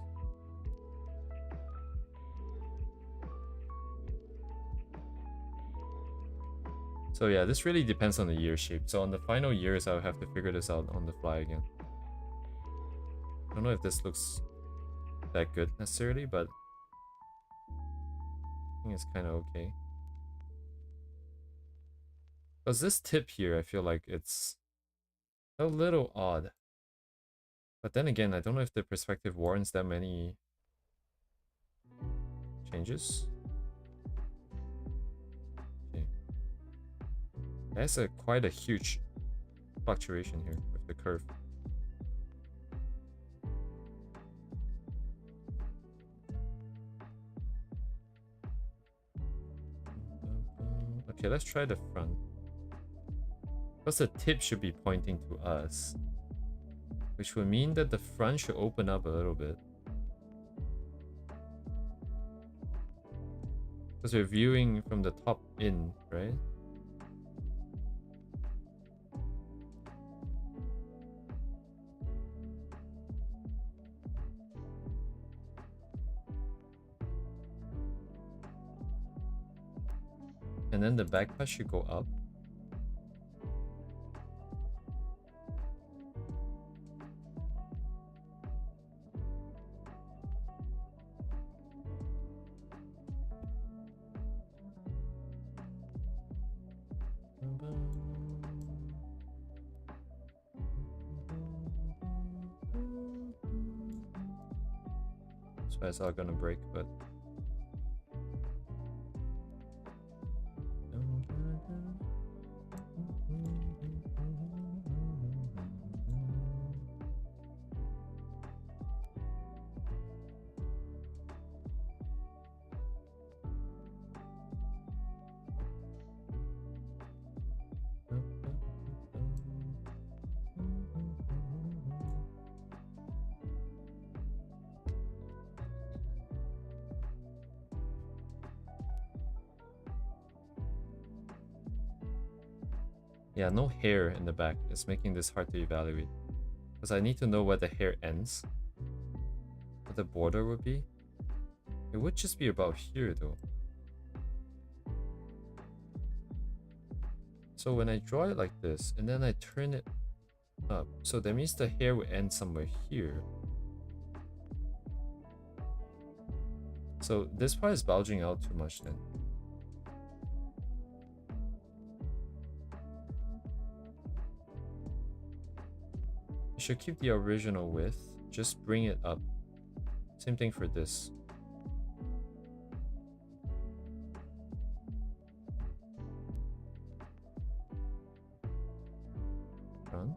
So yeah, this really depends on the year shape. So on the final years, I'll have to figure this out on the fly again. I don't know if this looks that good necessarily, but I think it's kind of okay. Because this tip here, I feel like it's a little odd. But then again, I don't know if the perspective warrants that many changes. Okay. That's quite a huge fluctuation here with the curve. Okay, let's try the front. Because the tip should be pointing to us, which would mean that the front should open up a little bit. Because we're viewing from the top in, right? And then the back part should go up. So it's all gonna break, but yeah, no hair in the back. It's making this hard to evaluate. Because I need to know where the hair ends. What the border would be. It would just be about here though. So when I draw it like this, and then I turn it up, so that means the hair will end somewhere here. So this part is bulging out too much then. You should keep the original width, just bring it up. Same thing for this. Front.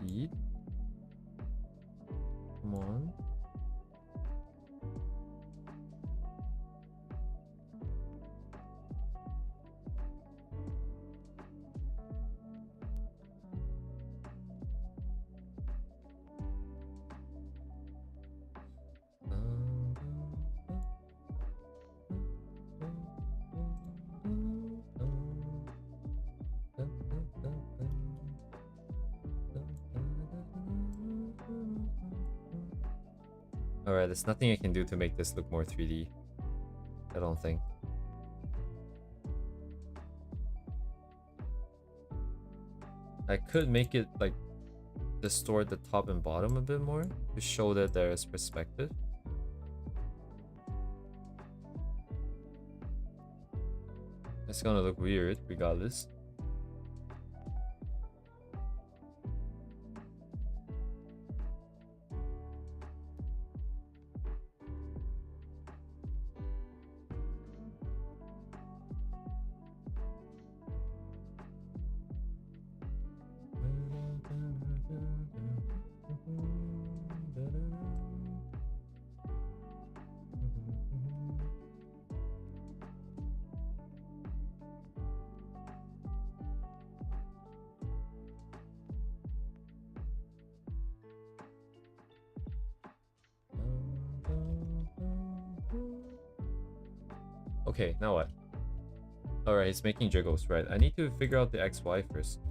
Bead. Come on. Alright, there's nothing I can do to make this look more 3D. I don't think. I could make it like distort the top and bottom a bit more to show that there is perspective. It's gonna look weird regardless. Okay, now what? Alright, he's making jiggles, right? I need to figure out the XY first.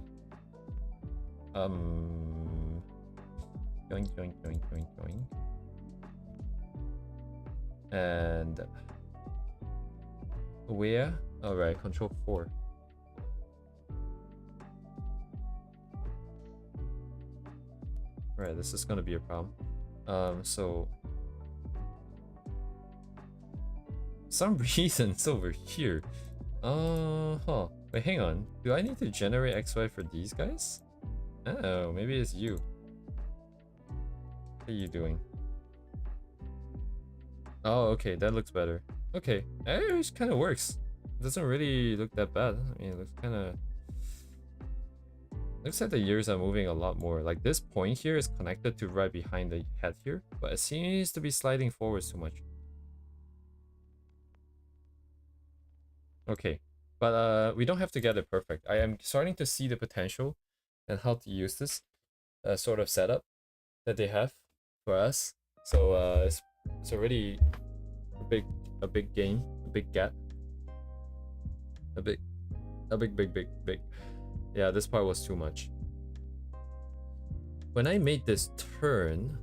Joink, joink, joink, joink, joink. And where? Alright, control 4. Alright, this is gonna be a problem. So some reason it's over here. Wait, hang on. Do I need to generate XY for these guys? Oh, maybe it's you. What are you doing? Oh, okay, that looks better. Okay, it kind of works. It doesn't really look that bad. I mean, it looks kind of... Looks like the ears are moving a lot more. Like this point here is connected to right behind the head here, but it seems to be sliding forwards too much. Okay, but we don't have to get it perfect. I am starting to see the potential and how to use this sort of setup that they have for us. So it's already a big gain, a big gap, a big. Yeah, this part was too much. When I made this turn,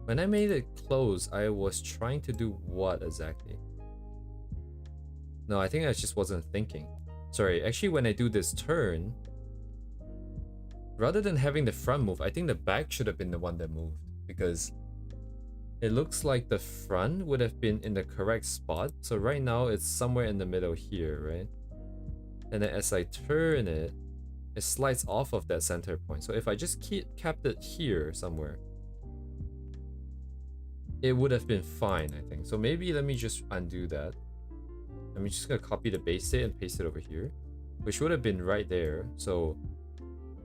when I made it close, I was trying to do what exactly? No, I think I just wasn't thinking. Sorry, actually when I do this turn, rather than having the front move, I think the back should have been the one that moved, because it looks like the front would have been in the correct spot. So right now it's somewhere in the middle here, right? And then as I turn it, it slides off of that center point. So if I just kept it here somewhere, it would have been fine, I think. So maybe let me just undo that. I'm just gonna copy the base state and paste it over here, which would have been right there. So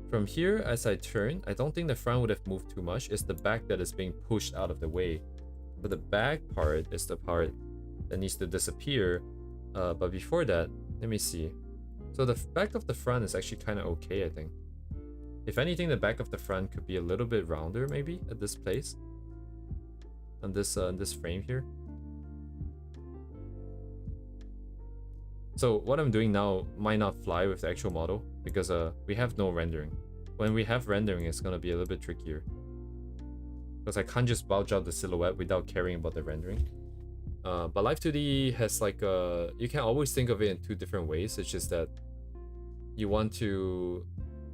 from here, as I turn, I don't think the front would have moved too much. It's the back that is being pushed out of the way. But the back part is the part that needs to disappear. But before that, let me see. So the back of the front is actually kind of okay, I think. If anything, the back of the front could be a little bit rounder, maybe, at this place. On this frame here. So what I'm doing now might not fly with the actual model, because we have no rendering. When we have rendering, it's gonna be a little bit trickier. Because I can't just bulge out the silhouette without caring about the rendering. But Live 2D has like you can always think of it in two different ways. It's just that you want to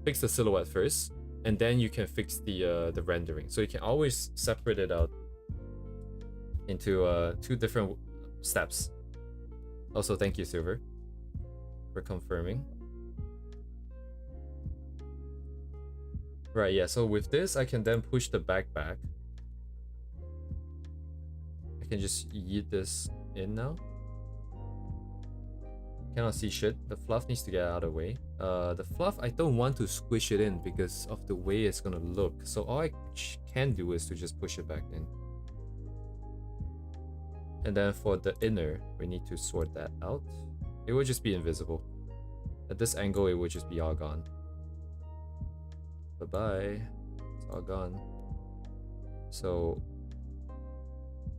fix the silhouette first, and then you can fix the rendering. So you can always separate it out into two different steps. Also, thank you, Silver, for confirming. Right, yeah, so with this, I can then push the back. I can just yeet this in now. Cannot see shit. The fluff needs to get out of the way. The fluff, I don't want to squish it in because of the way it's gonna look. So all I can do is to just push it back in. And then for the inner, we need to sort that out. It would just be invisible. At this angle, it would just be all gone. Bye-bye. It's all gone. So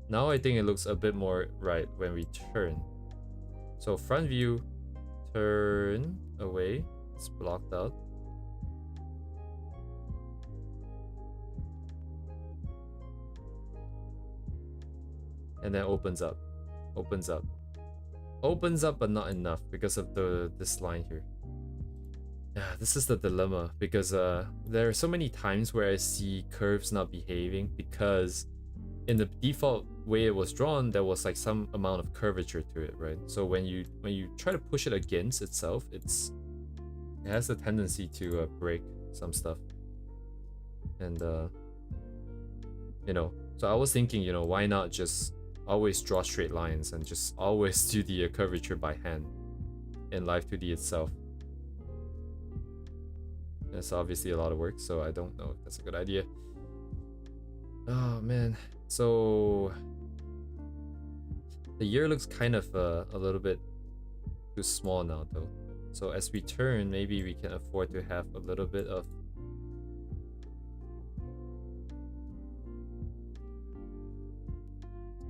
now I think it looks a bit more right when we turn. So front view, turn away. It's blocked out. and then opens up, opens up, opens up, but not enough because of this line here. Yeah, this is the dilemma, because there are so many times where I see curves not behaving because in the default way it was drawn, there was like some amount of curvature to it, right? So when you try to push it against itself, it has a tendency to break some stuff. And you know, so I was thinking, you know, why not just always draw straight lines and just always do the curvature by hand in Live 2D itself. It's obviously a lot of work, so I don't know if that's a good idea. Oh man, so the year looks kind of a little bit too small now though. So as we turn, maybe we can afford to have a little bit of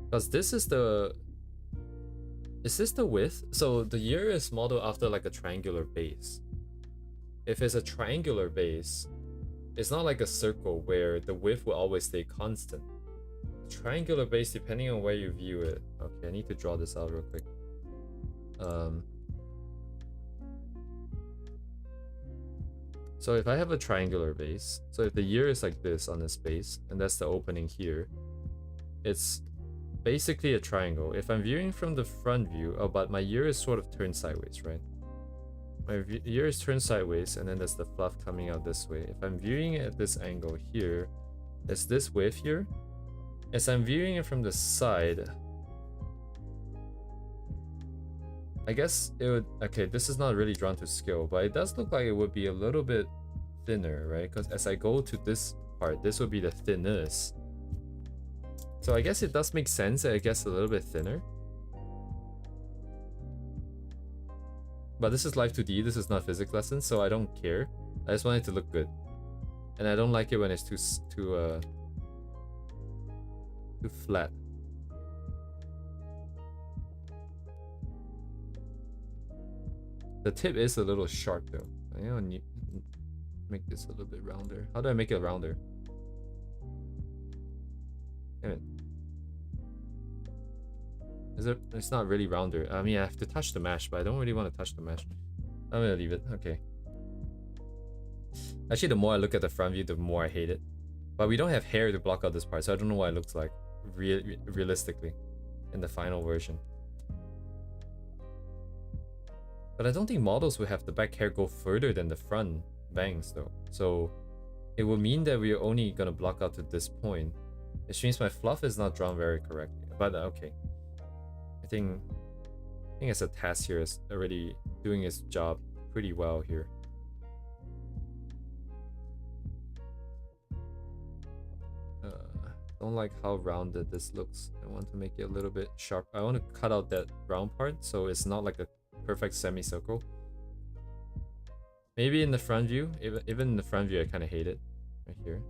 because this is the this the width? So the year is modeled after like a triangular base. If it's a triangular base, it's not like a circle where the width will always stay constant. A triangular base, depending on where you view it. Okay, I need to draw this out real quick. So if I have a triangular base, so if the year is like this on this base, and that's the opening here, it's basically a triangle. If I'm viewing from the front view, oh, but my year is sort of turned sideways, right? My year is turned sideways, and then there's the fluff coming out this way. If I'm viewing it at this angle here, there's this wave here. As I'm viewing it from the side, I guess it would, okay, this is not really drawn to scale, but it does look like it would be a little bit thinner, right? Because as I go to this part, this would be the thinnest. So I guess it does make sense that it gets a little bit thinner. But this is Live 2D, this is not physics lessons, so I don't care. I just want it to look good. And I don't like it when it's too flat. The tip is a little sharp though. I need to make this a little bit rounder. How do I make it rounder? Damn it. It's not really rounder. I mean, I have to touch the mesh, but I don't really want to touch the mesh. I'm gonna leave it. Okay. Actually, the more I look at the front view, the more I hate it. But we don't have hair to block out this part, so I don't know what it looks like realistically in the final version. But I don't think models will have the back hair go further than the front bangs though. So it will mean that we're only gonna block out to this point. Which means my fluff is not drawn very correctly. But okay. I think as a task here is already doing its job pretty well here. Don't like how rounded this looks. I want to make it a little bit sharp. I want to cut out that round part so it's not like a perfect semicircle. Maybe in the front view, even in the front view, I kind of hate it right here.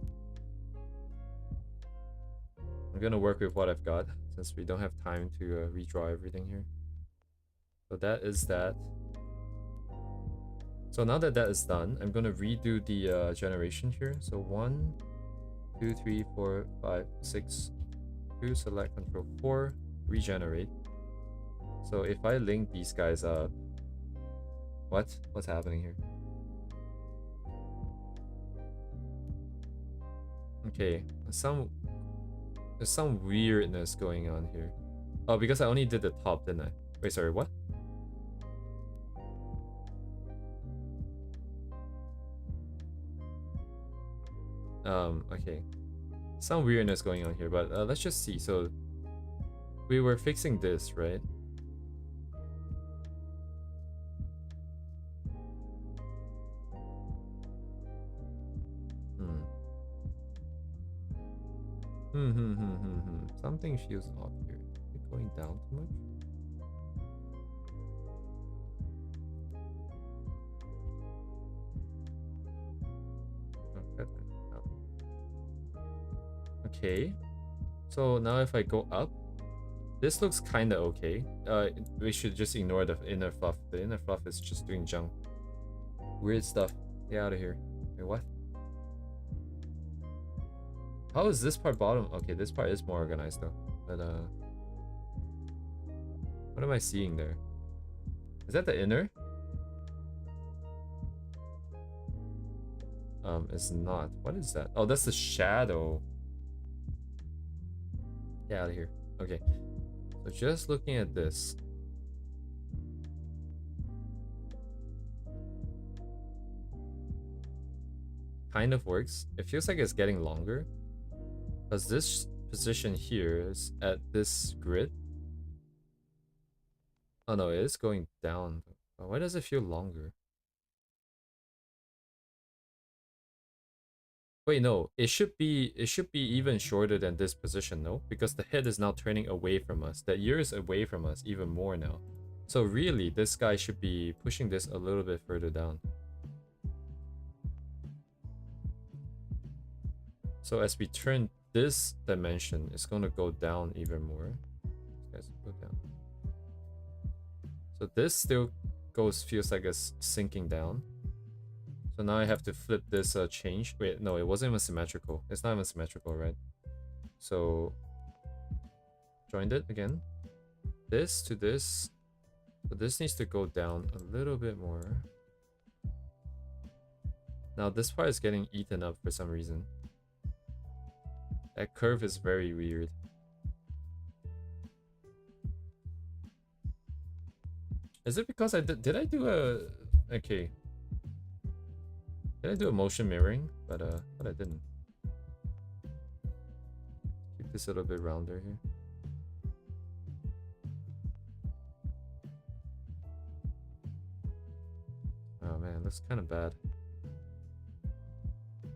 I'm gonna work with what I've got since we don't have time to redraw everything here. So that is that. So now that that is done, I'm gonna redo the generation here. So 1, 2, 3, 4, 5, 6, 2, select control 4, regenerate. So if I link these guys up, what's happening here? Okay, there's some weirdness going on here. Oh, because I only did the top, didn't I? Wait, sorry, what? Okay. Some weirdness going on here, but let's just see. So we were fixing this, right? Something feels off here. Is it going down too much? Okay. So now if I go up, this looks kind of okay. We should just ignore the inner fluff. The inner fluff is just doing junk. Weird stuff. Get out of here. Wait, what? How is this part bottom? Okay, this part is more organized though. But What am I seeing there? Is that the inner? It's not. What is that? Oh, that's the shadow. Get out of here. Okay. So just looking at this. Kind of works. It feels like it's getting longer. Because this position here is at this grid. Oh no, it is going down. Why does it feel longer? Wait, no. It should be even shorter than this position, no? Because the head is now turning away from us. The ear is away from us even more now. So really, this guy should be pushing this a little bit further down. So as we turn this dimension, it's going to go down even more. Guys, go down. So this still feels like it's sinking down. So now I have to flip this change. Wait, no, it wasn't even symmetrical. It's not even symmetrical, right? So joined it again. This to this. So this needs to go down a little bit more. Now this part is getting eaten up for some reason. That curve is very weird. Is it because I did I do a... Okay. Did I do a motion mirroring? But I didn't. Keep this a little bit rounder here. Oh man, it looks kind of bad.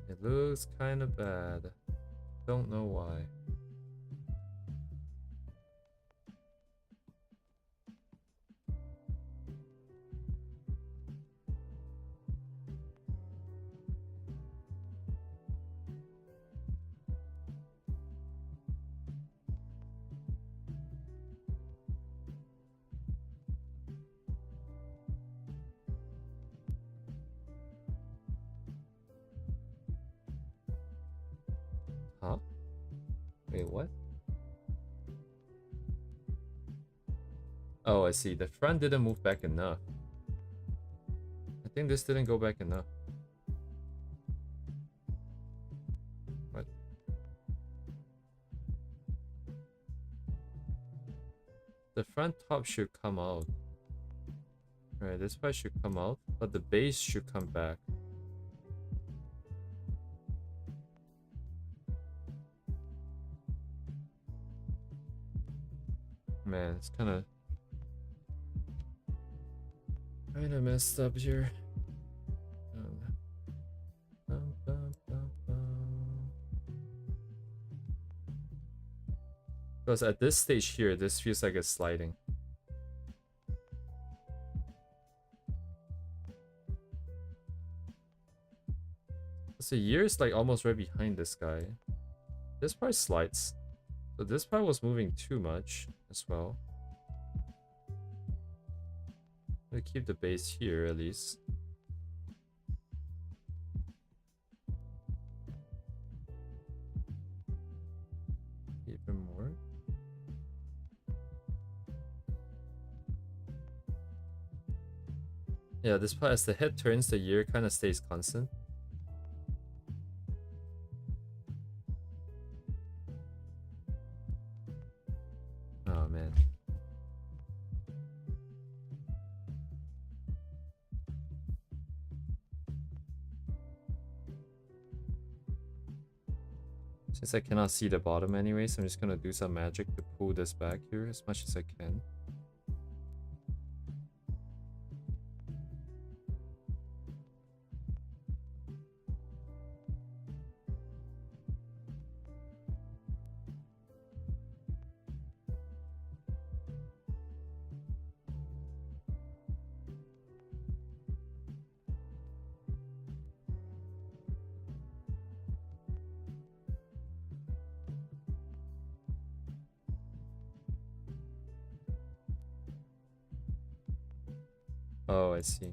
It looks kind of bad. Don't know why. Huh? Wait, what? Oh, I see. The front didn't move back enough. I think this didn't go back enough. What? The front top should come out. Right, this part should come out, but the base should come back. Man, it's kind of messed up here. Because at this stage here, this feels like it's sliding. So year is like almost right behind this guy. This part slides. So this part was moving too much as well. I'm gonna keep the base here at least. Even more. Yeah, this part as the head turns, the year kind of stays constant. Oh man. Since I cannot see the bottom anyways, I'm just gonna do some magic to pull this back here as much as I can. Oh, I see.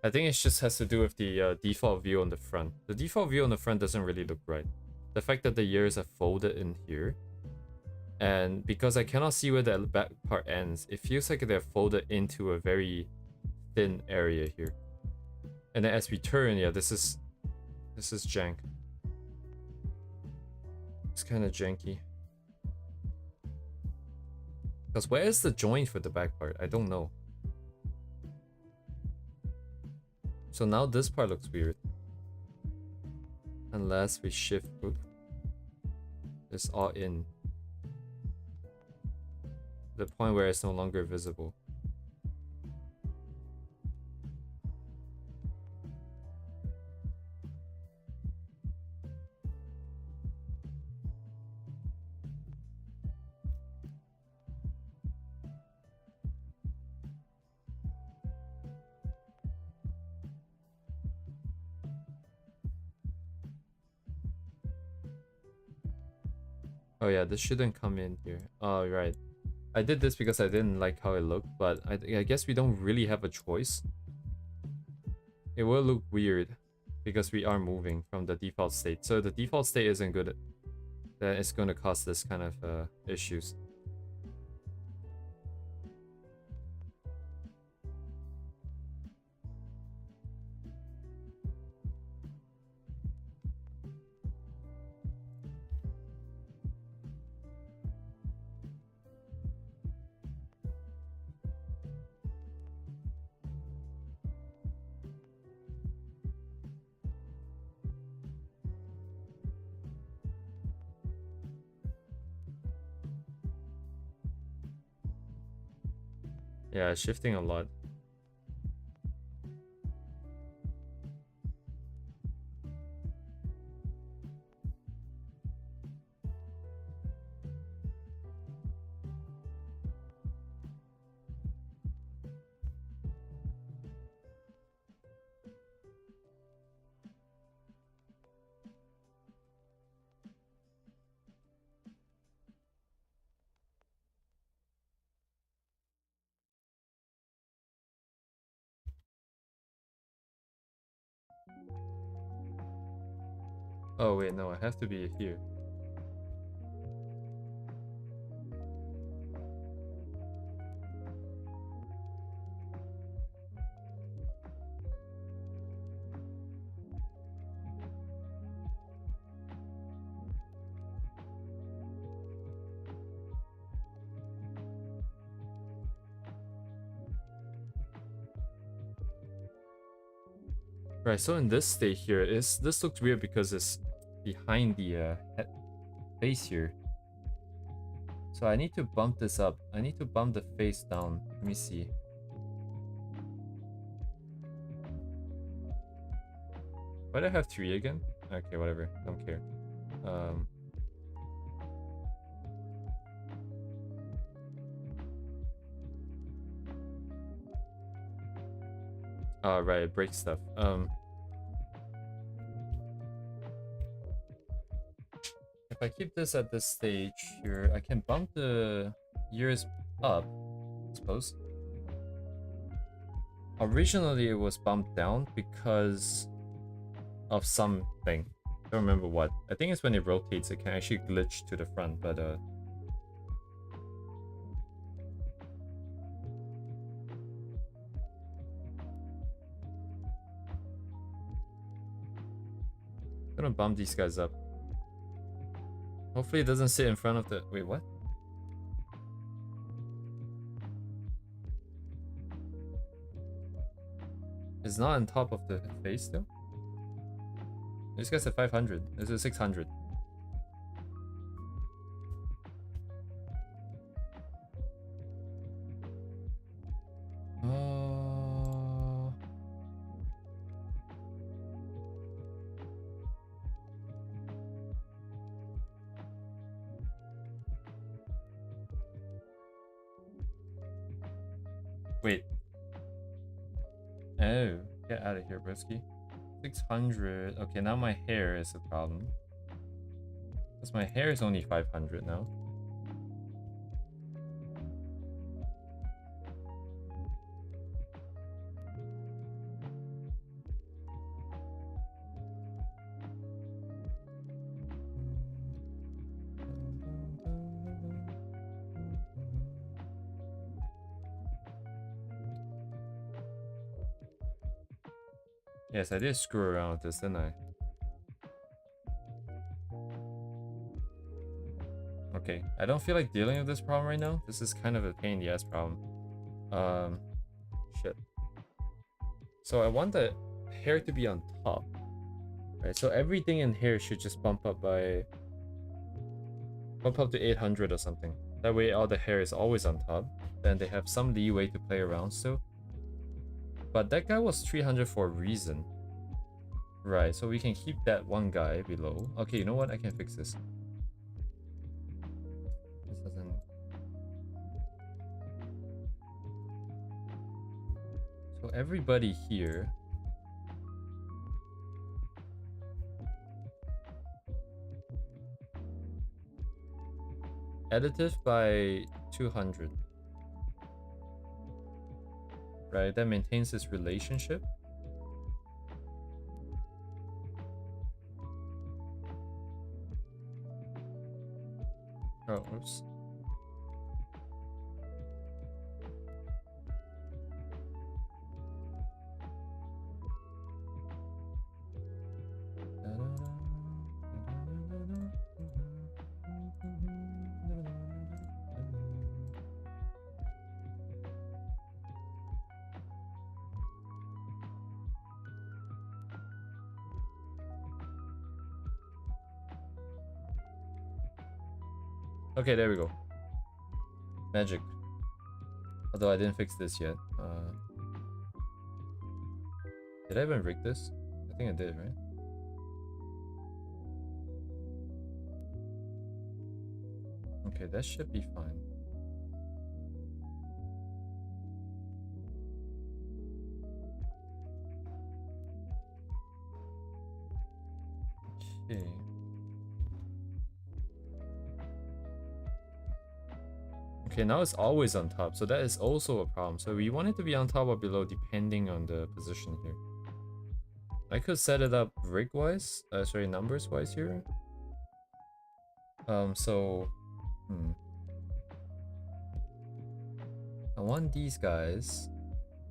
I think it just has to do with the default view on the front. The default view on the front doesn't really look right. The fact that the ears are folded in here And because I cannot see where the back part ends, it feels like they're folded into a very thin area here. And then as we turn, yeah, this is jank. It's kind of janky. Because where is the joint for the back part? I don't know. So now this part looks weird. Unless we shift this all in. The point where it's no longer visible. Oh yeah, this shouldn't come in here. Oh, right. I did this because I didn't like how it looked, but I guess we don't really have a choice. It will look weird because we are moving from the default state. So the default state isn't good. Then it's going to cause this kind of issues. Yeah, it's shifting a lot. Oh wait, no, I have to be here. Right, so in this state here, this looks weird because it's behind the head face here. So I need to bump this up. I need to bump the face down. Let me see. Why do I have 3 again? Okay, whatever. Don't care. Oh, right, it breaks stuff. If I keep this at this stage here, I can bump the years up, I suppose. Originally, it was bumped down because of something. I don't remember what. I think it's when it rotates, it can actually glitch to the front, but I'm gonna bump these guys up. Hopefully it doesn't sit in front of the... Wait, what? It's not on top of the face though? This guy's at 500. This is 600. Wait. Oh, get out of here, broski. 600. Okay, now my hair is a problem. Because my hair is only 500 now. Yes, I did screw around with this, didn't I? Okay, I don't feel like dealing with this problem right now. This is kind of a pain in the ass problem. Shit. So I want the hair to be on top, right? So everything in here should just bump up to 800 or something. That way all the hair is always on top. Then they have some leeway to play around still. But that guy was 300 for a reason. Right, so we can keep that one guy below. Okay, you know what? I can fix this. This doesn't... So everybody here... Additive by 200. Right, that maintains this relationship. Oh, oops. Okay, there we go. Magic. Although I didn't fix this yet. Did I even rig this? I think I did, right? Okay, that should be fine. Okay. Okay, now it's always on top, so that is also a problem. So we want it to be on top or below depending on the position here. I could set it up rig-wise, sorry, numbers-wise here. I want these guys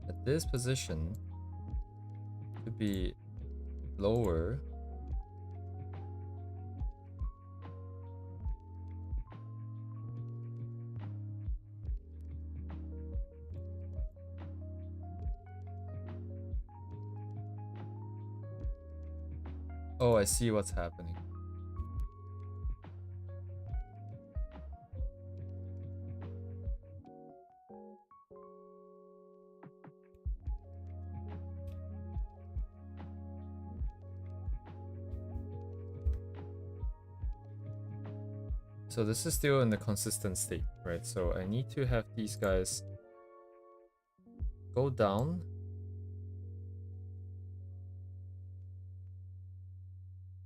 at this position to be lower. Oh, I see what's happening. So this is still in the consistent state, right? So I need to have these guys go down.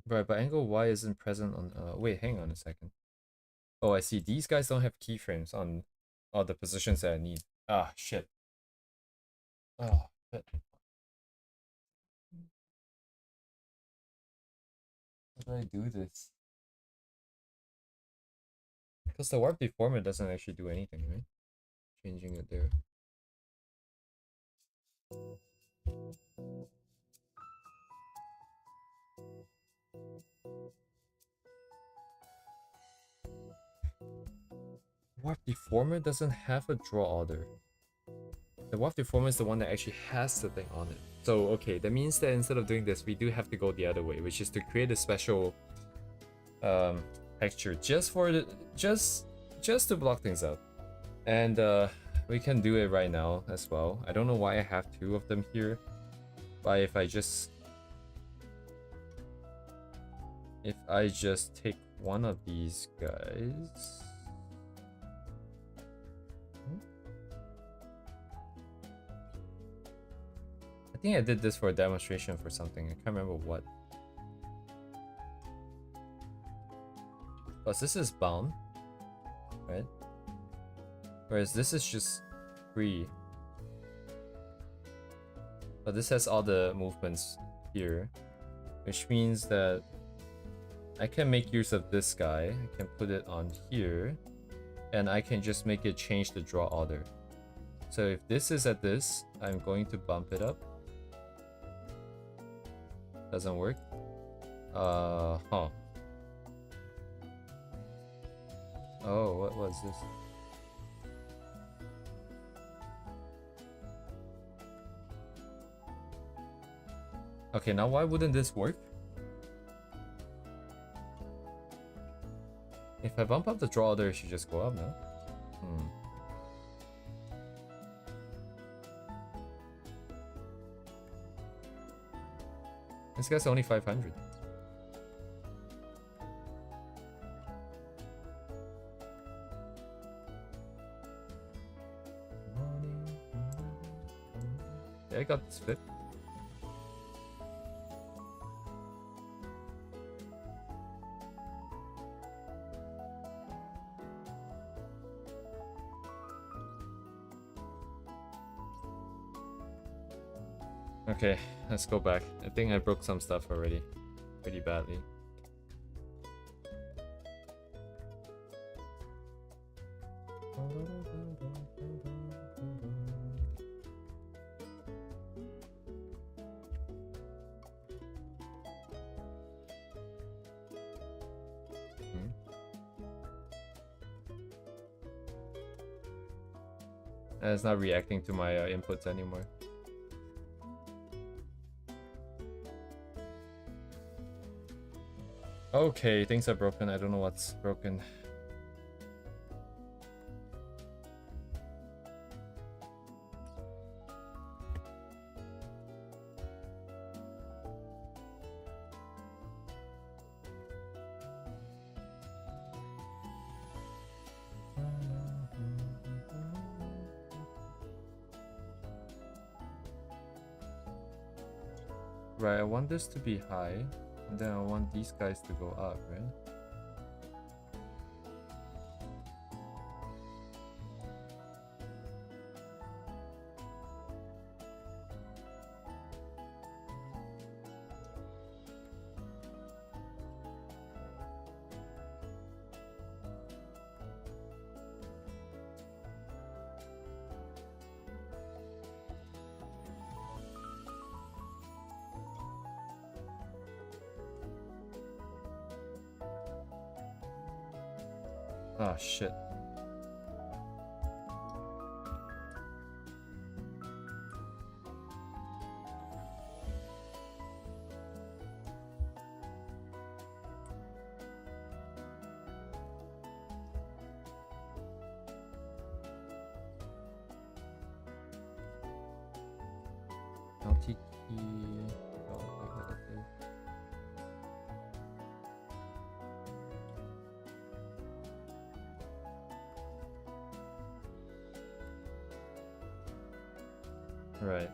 Right, but angle Y isn't present on... wait, hang on a second. Oh, I see. These guys don't have keyframes on all the positions that I need. Ah, shit. Oh, shit. How do I do this? Because the warp deformer doesn't actually do anything, right? Changing it there. Warp deformer doesn't have a draw order. The warp deformer is the one that actually has the thing on it. So okay, that means that instead of doing this, we do have to go the other way, which is to create a special texture just for the just to block things out. And we can do it right now as well. I don't know why I have two of them here, but if I just take one of these guys. I think I did this for a demonstration for something. I can't remember what. Plus this is bound, right? Whereas this is just free. But this has all the movements here, which means that I can make use of this guy. I can put it on here, and I can just make it change the draw order. So if this is at this, I'm going to bump it up. Doesn't work. Huh. Oh, what was this? Okay, now why wouldn't this work? If I bump up the draw order, it should just go up, no? This guy's only 500. Yeah, I got this fit. Okay, let's go back. I think I broke some stuff already. Pretty badly. And it's not reacting to my inputs anymore. Okay, things are broken. I don't know what's broken. Right, I want this to be high, and then I want these guys to go up, right? Ah, shit. LT key. Right.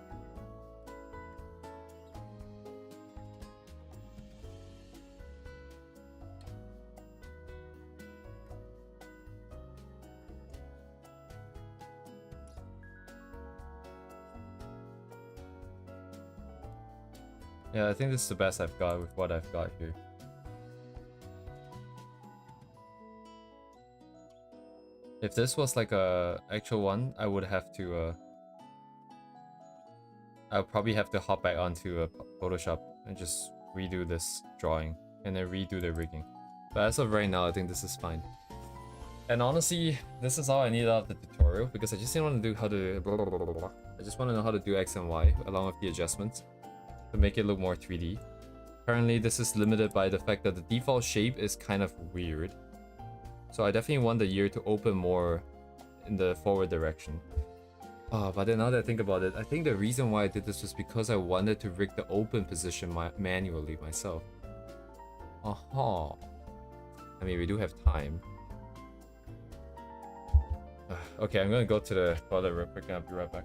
Yeah, I think this is the best I've got with what I've got here. If this was like a actual one, I would have to I'll probably have to hop back onto Photoshop and just redo this drawing and then redo the rigging. But as of right now, I think this is fine. And honestly, this is all I need out of the tutorial because I just didn't want to do how to blah, blah, blah, blah, blah. I just want to know how to do X and Y along with the adjustments to make it look more 3D. Currently, this is limited by the fact that the default shape is kind of weird. So I definitely want the ear to open more in the forward direction. But then now that I think about it, I think the reason why I did this was because I wanted to rig the open position manually myself. Aha. I mean, we do have time. Okay, I'm gonna go to the toilet real quick and I'll be right back.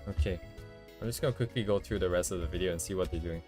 Okay. I'm just gonna quickly go through the rest of the video and see what they're doing.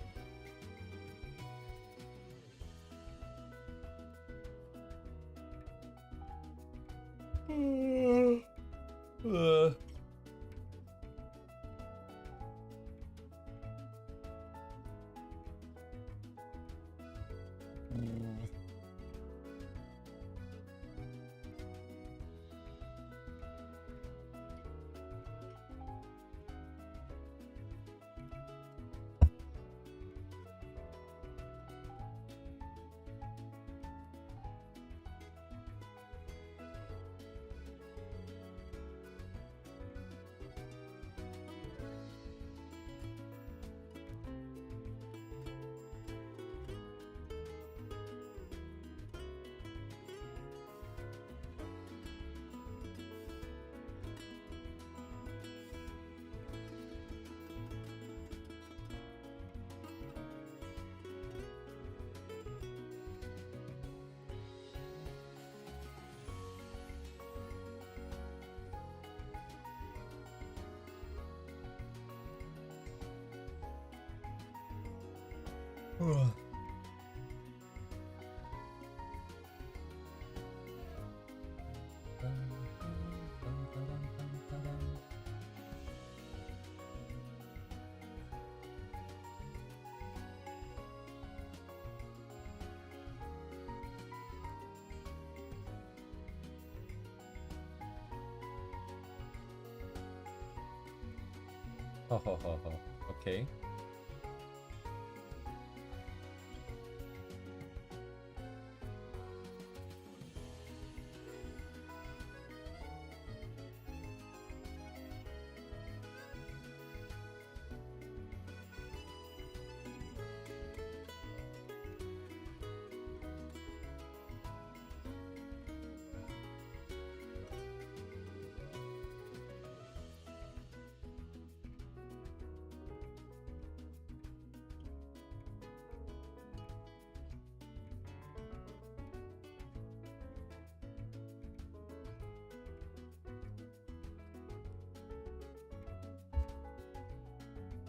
Ho ho ho ho. Okay.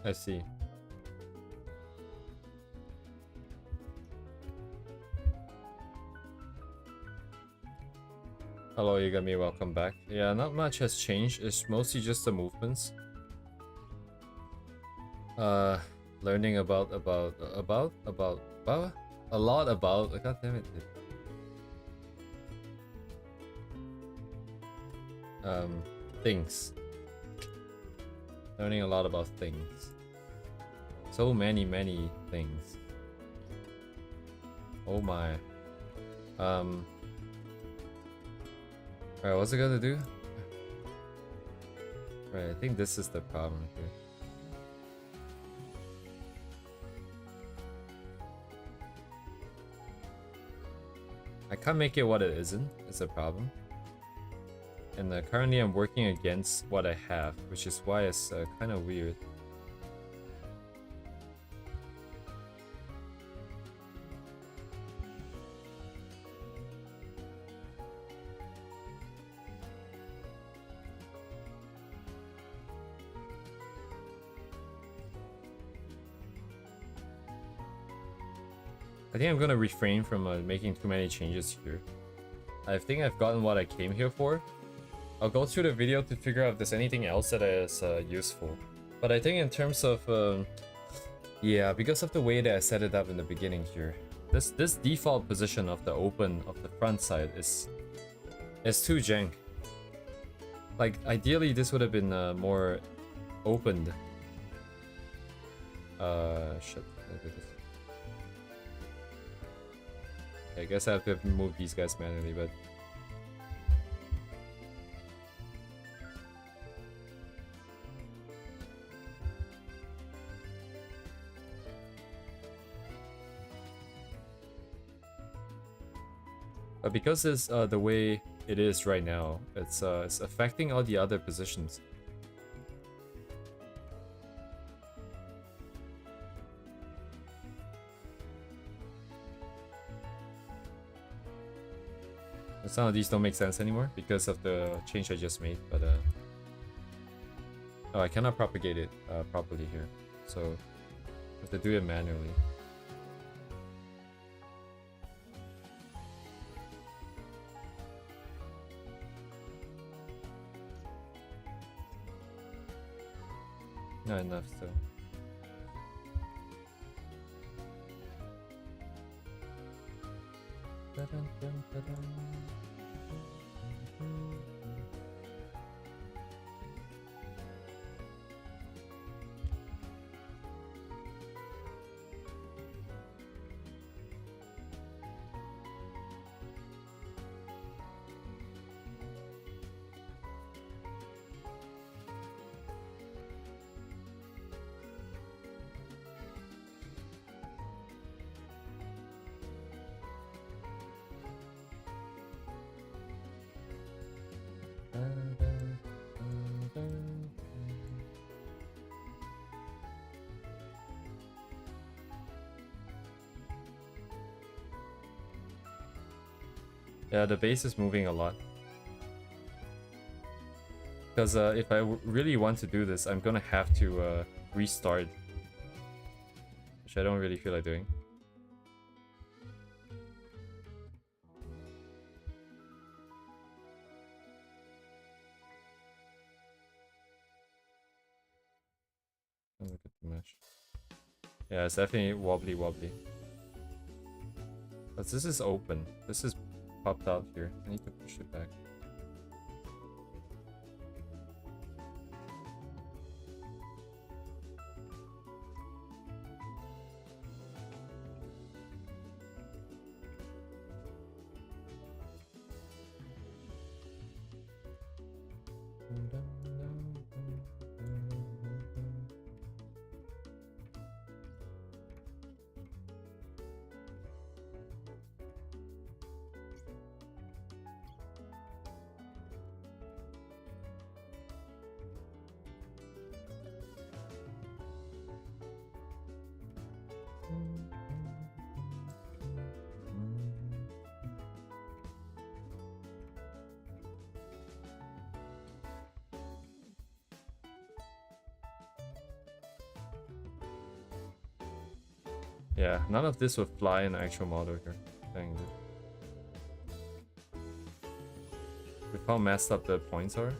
I see. Hello Yagami, welcome back. Yeah, not much has changed. It's mostly just the movements. Learning about a lot about. God damn it. Things. Learning a lot about things. So many things. Oh my. Alright, what's it gonna do? Right, I think this is the problem here. I can't make it what it isn't. It's a problem. And currently I'm working against what I have, which is why it's kind of weird. I think I'm gonna refrain from making too many changes here. I think I've gotten what I came here for. I'll go through the video to figure out if there's anything else that is useful. But I think in terms of, yeah, because of the way that I set it up in the beginning here, this default position of the open of the front side is too jank. Like ideally this would have been more opened. Shit. I guess I have to move these guys manually, but because it's the way it is right now, it's affecting all the other positions. Some of these don't make sense anymore because of the change I just made, but Oh, I cannot propagate it properly here, so I have to do it manually. Not enough still. Yeah, the base is moving a lot. Because if I really want to do this, I'm gonna have to restart. Which I don't really feel like doing. Oh, look at the mesh. Yeah, it's definitely wobbly. But this is open. This is popped out here. I need to push it back. Yeah, none of this would fly in actual model here. Dang it. Look how messed up the points are.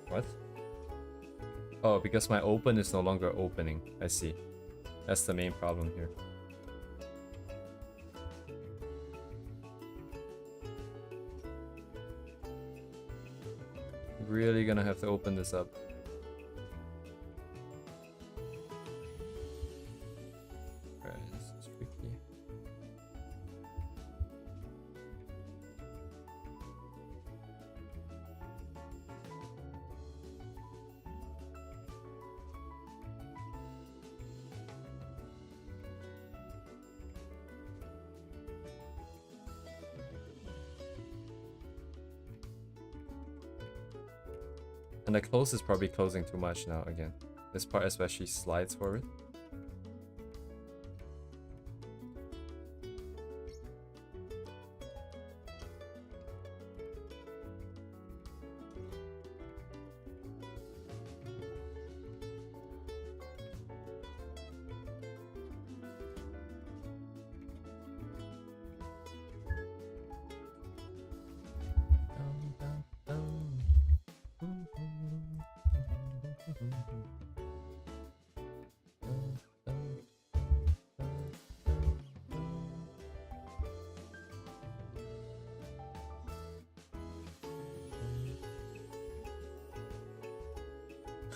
What? Oh, because my open is no longer opening. I see. That's the main problem here. Really gonna have to open this up. Alright, this is tricky. And the close is probably closing too much now again. This part especially slides forward.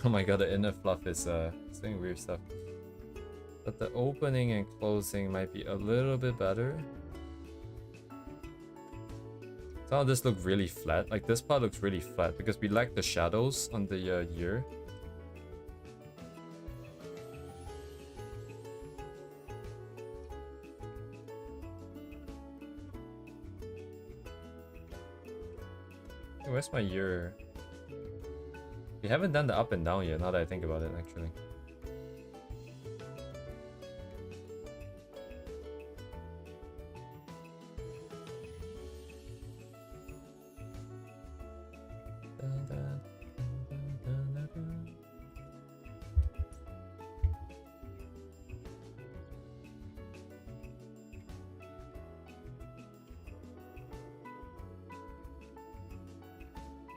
Oh my god, the inner fluff is saying weird stuff. But the opening and closing might be a little bit better. Some of this looks really flat. Like this part looks really flat because we lack the shadows on the year. Hey, where's my year? We haven't done the up and down yet, now that I think about it, actually.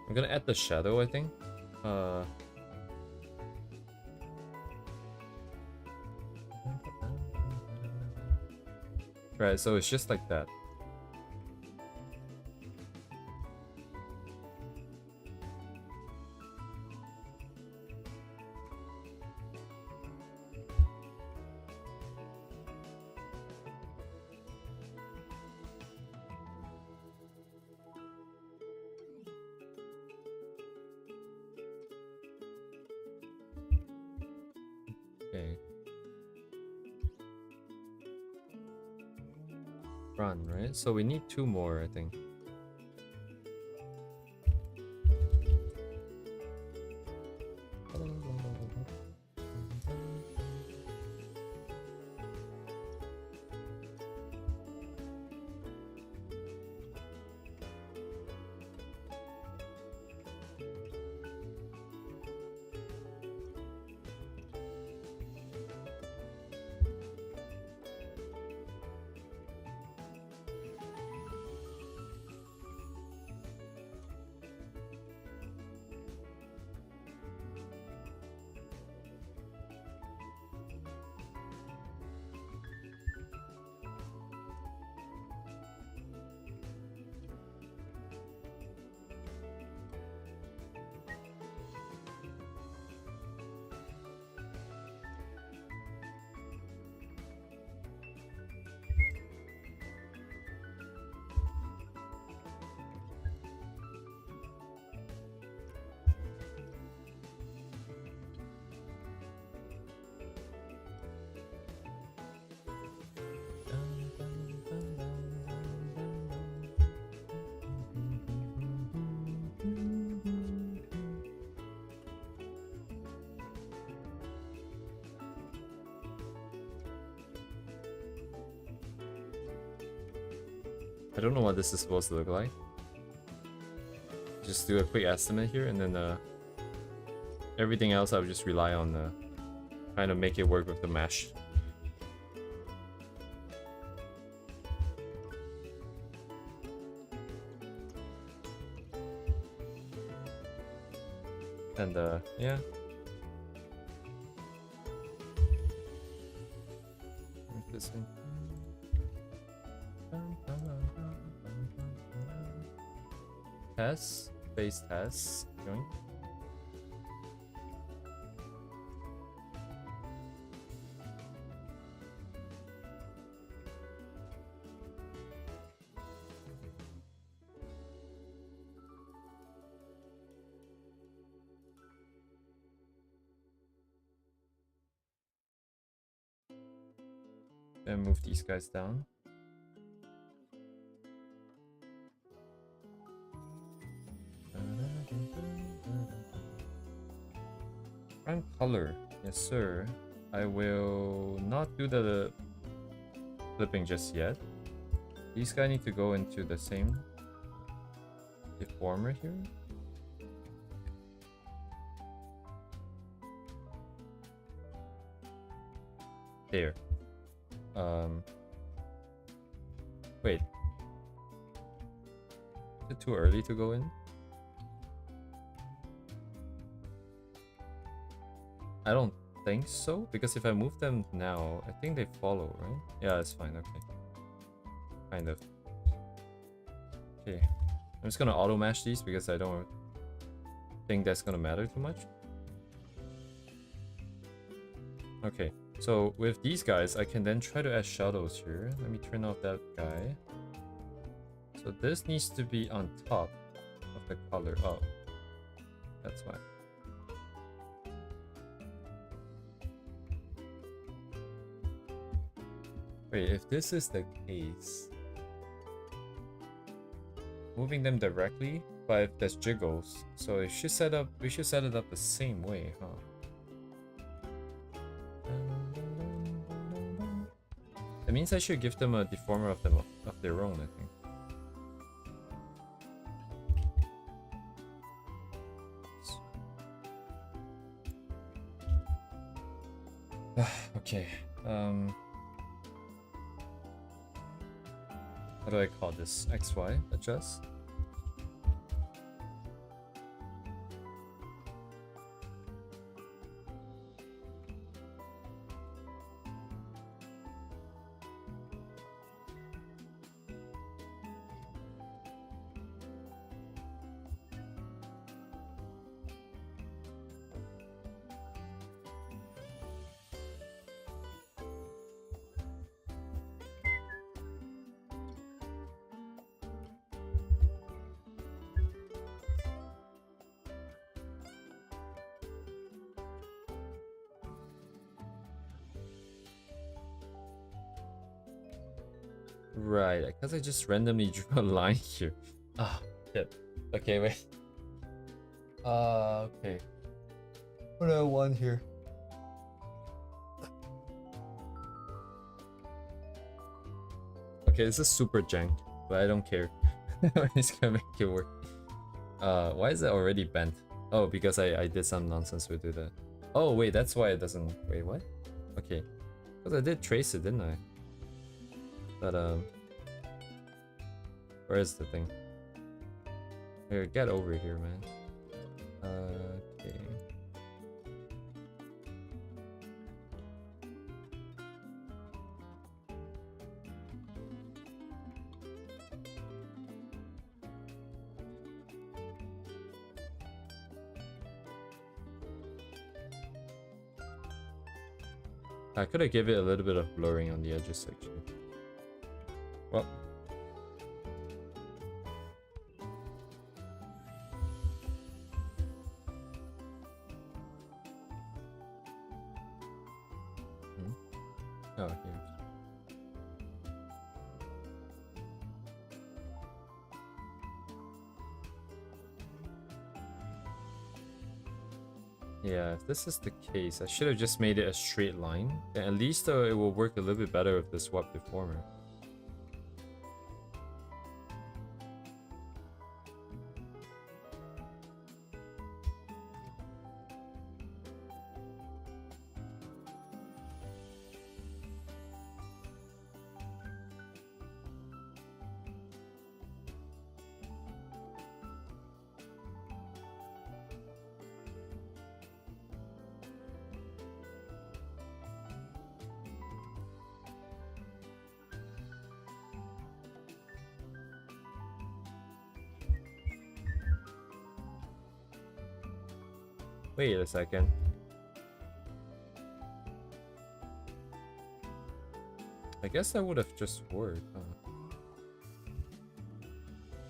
I'm gonna add the shadow, I think. Right, so it's just like that. Okay. Run, right? So we need 2 more, I think. I don't know what this is supposed to look like. Just do a quick estimate here, and then everything else I would just rely on trying to make it work with the mesh. And yeah. This thing. Test, base test, join. Then move these guys down. Brand color, yes sir. I will not do the flipping just yet. These guys need to go into the same deformer here. There. Wait. Is it too early to go in? I don't think so, because if I move them now, I think they follow, right? Yeah, it's fine, okay. Kind of. Okay. I'm just gonna auto mash these because I don't think that's gonna matter too much. Okay. So with these guys, I can then try to add shadows here. Let me turn off that guy. So this needs to be on top of the color. Oh, that's fine. Wait, if this is the case, moving them directly But if there's jiggles, so we should set it up the same way, huh? That means I should give them a deformer of their own, I think. Okay. What do I call this? XY adjust? Right, because I just randomly drew a line here. Ah, shit. Okay, wait. Okay. What do I want here? Okay, this is super janked, but I don't care. I'm just gonna make it work. Why is it already bent? Oh, because I did some nonsense with it. Oh, wait, that's why it doesn't... Wait, what? Okay. Because I did trace it, didn't I? But, where is the thing? Here, get over here, man. Okay. I could have given it a little bit of blurring on the edges, actually. Well. Oh, here. Yeah, if this is the case, I should have just made it a straight line. And at least it will work a little bit better with the swap deformer. Wait a second. I guess that would have just worked, huh?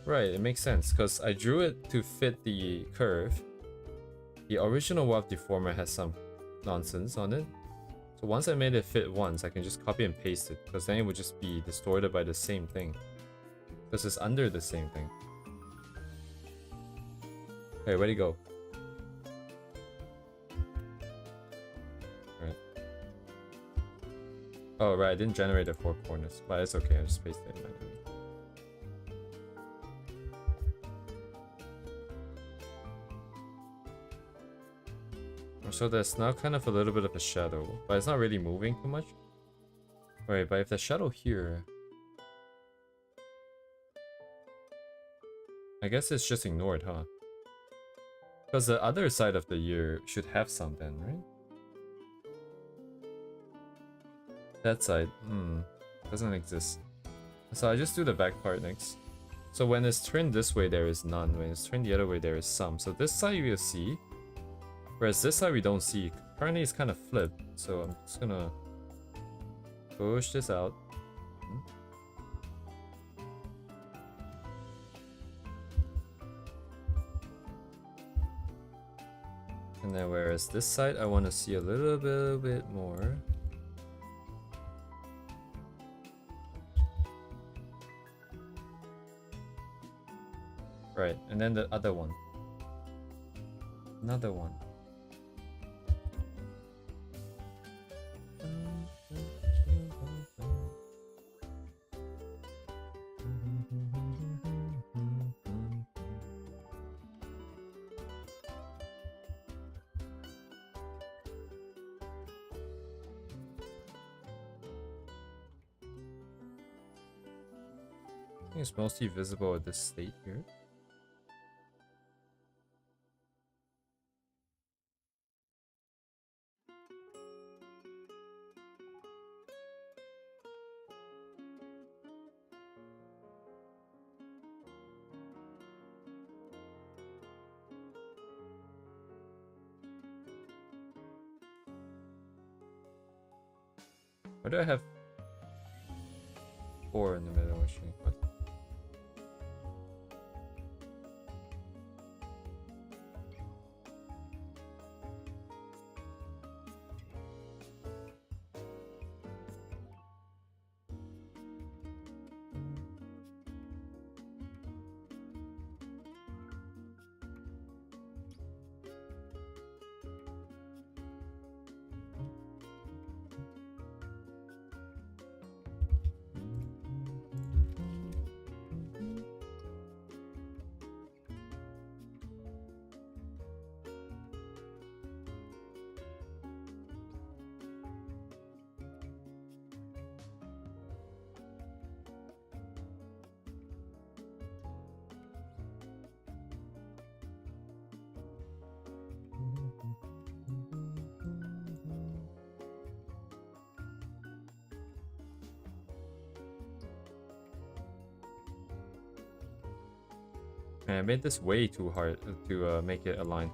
Right, it makes sense, because I drew it to fit the curve. The original warp deformer has some nonsense on it. So once I made it fit once, I can just copy and paste it, because then it would just be distorted by the same thing. Because it's under the same thing. Hey, where'd he go? Alright. Oh, right, I didn't generate the 4 corners, but it's okay, I just pasted it manually. So there's now kind of a little bit of a shadow, but it's not really moving too much. Alright, but if the shadow here... I guess it's just ignored, huh? Because the other side of the year should have some then, right? That side, doesn't exist. So I just do the back part next. So when it's turned this way, there is none. When it's turned the other way, there is some. So this side we'll see. Whereas this side we don't see. Currently it's kind of flipped. So I'm just gonna push this out. And then whereas this side I want to see a little bit more. Right, and then the other one. Another one. I think it's mostly visible at this state here. Why do I have 4 in the middle? Actually, what? I made this way too hard to make it align.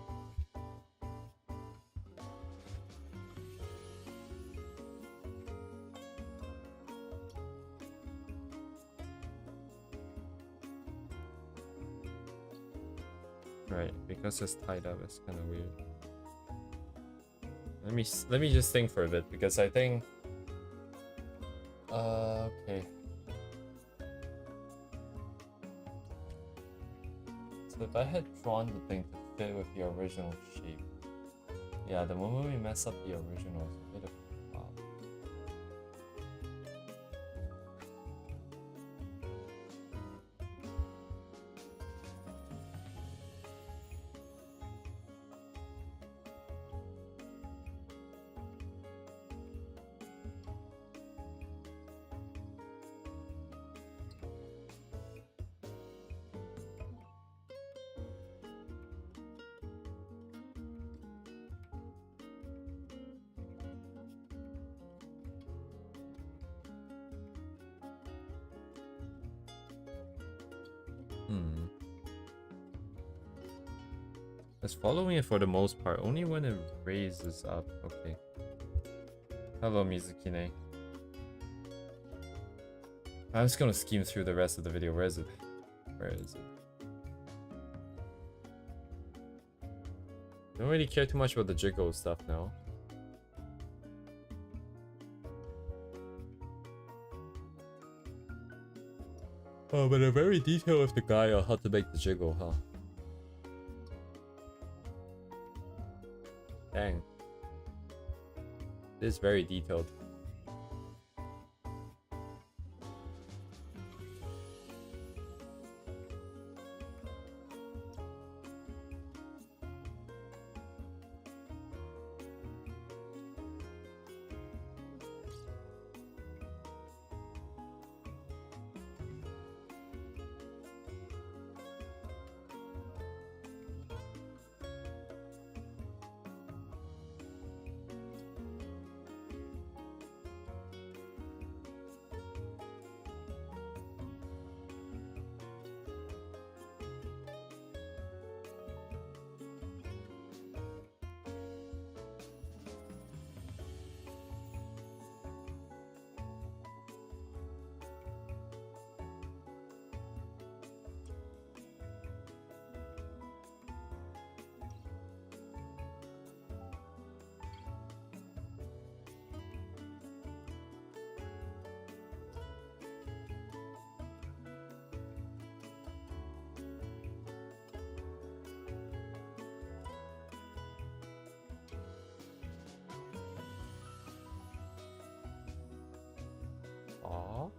Right, because it's tied up, it's kind of weird. Let me just think for a bit, because I think okay. So if I had drawn the thing to fit with the original shape, yeah, the moment we mess up the original, it's a bit of a problem. It's following it for the most part, only when it raises up. Okay. Hello, Mizukine. I'm just gonna skim through the rest of the video. Where is it? Where is it? Don't really care too much about the jiggle stuff now. Oh, but they're very detailed with the guy on how to make the jiggle, huh? Dang. It is very detailed. Aww.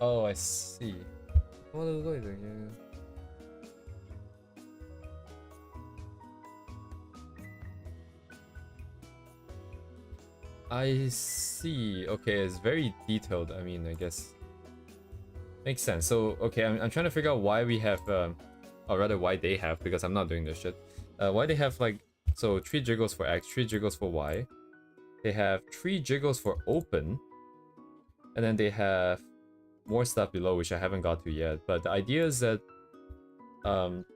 Oh, I see. I see. Okay, it's very detailed. I mean, I guess makes sense. So, okay, I'm trying to figure out why we have, or rather why they have, because I'm not doing this shit. Why they have like, so 3 jiggles for X, 3 jiggles for Y. They have 3 jiggles for open, and then they have more stuff below, which I haven't got to yet. But the idea is that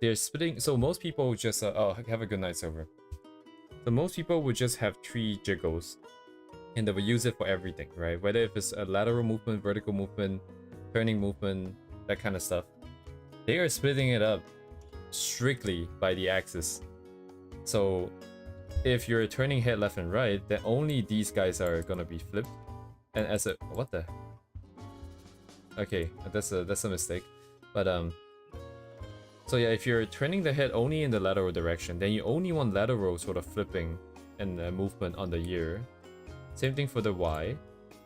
they're splitting. So most people just oh, have a good night, server. So most people would just have 3 jiggles, and they will use it for everything, right? Whether if it's a lateral movement, vertical movement, turning movement, that kind of stuff. They are splitting it up strictly by the axis. So if you're turning head left and right, then only these guys are gonna be flipped. And as a what the? Okay, that's a mistake. But so yeah, if you're turning the head only in the lateral direction, then you only want lateral sort of flipping and movement on the year. Same thing for the Y.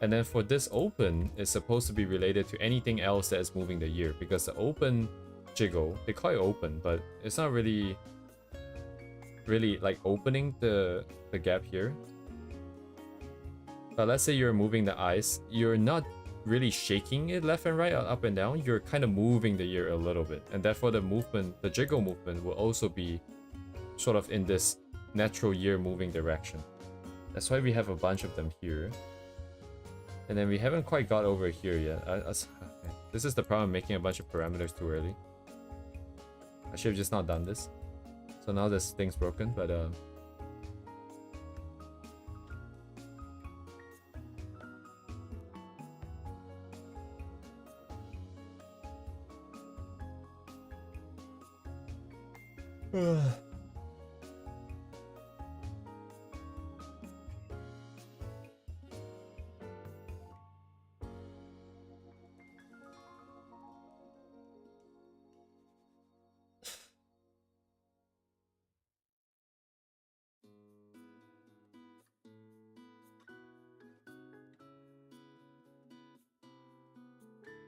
And then for this open, it's supposed to be related to anything else that is moving the year, because the open jiggle, they call it open, but it's not really like opening the gap here. But let's say you're moving the eyes, you're not really shaking it left and right or up and down, you're kind of moving the ear a little bit, and therefore the movement, the jiggle movement, will also be sort of in this natural ear moving direction. That's why we have a bunch of them here. And then we haven't quite got over here yet. This is the problem, making a bunch of parameters too early. I should have just not done this. So now this thing's broken, but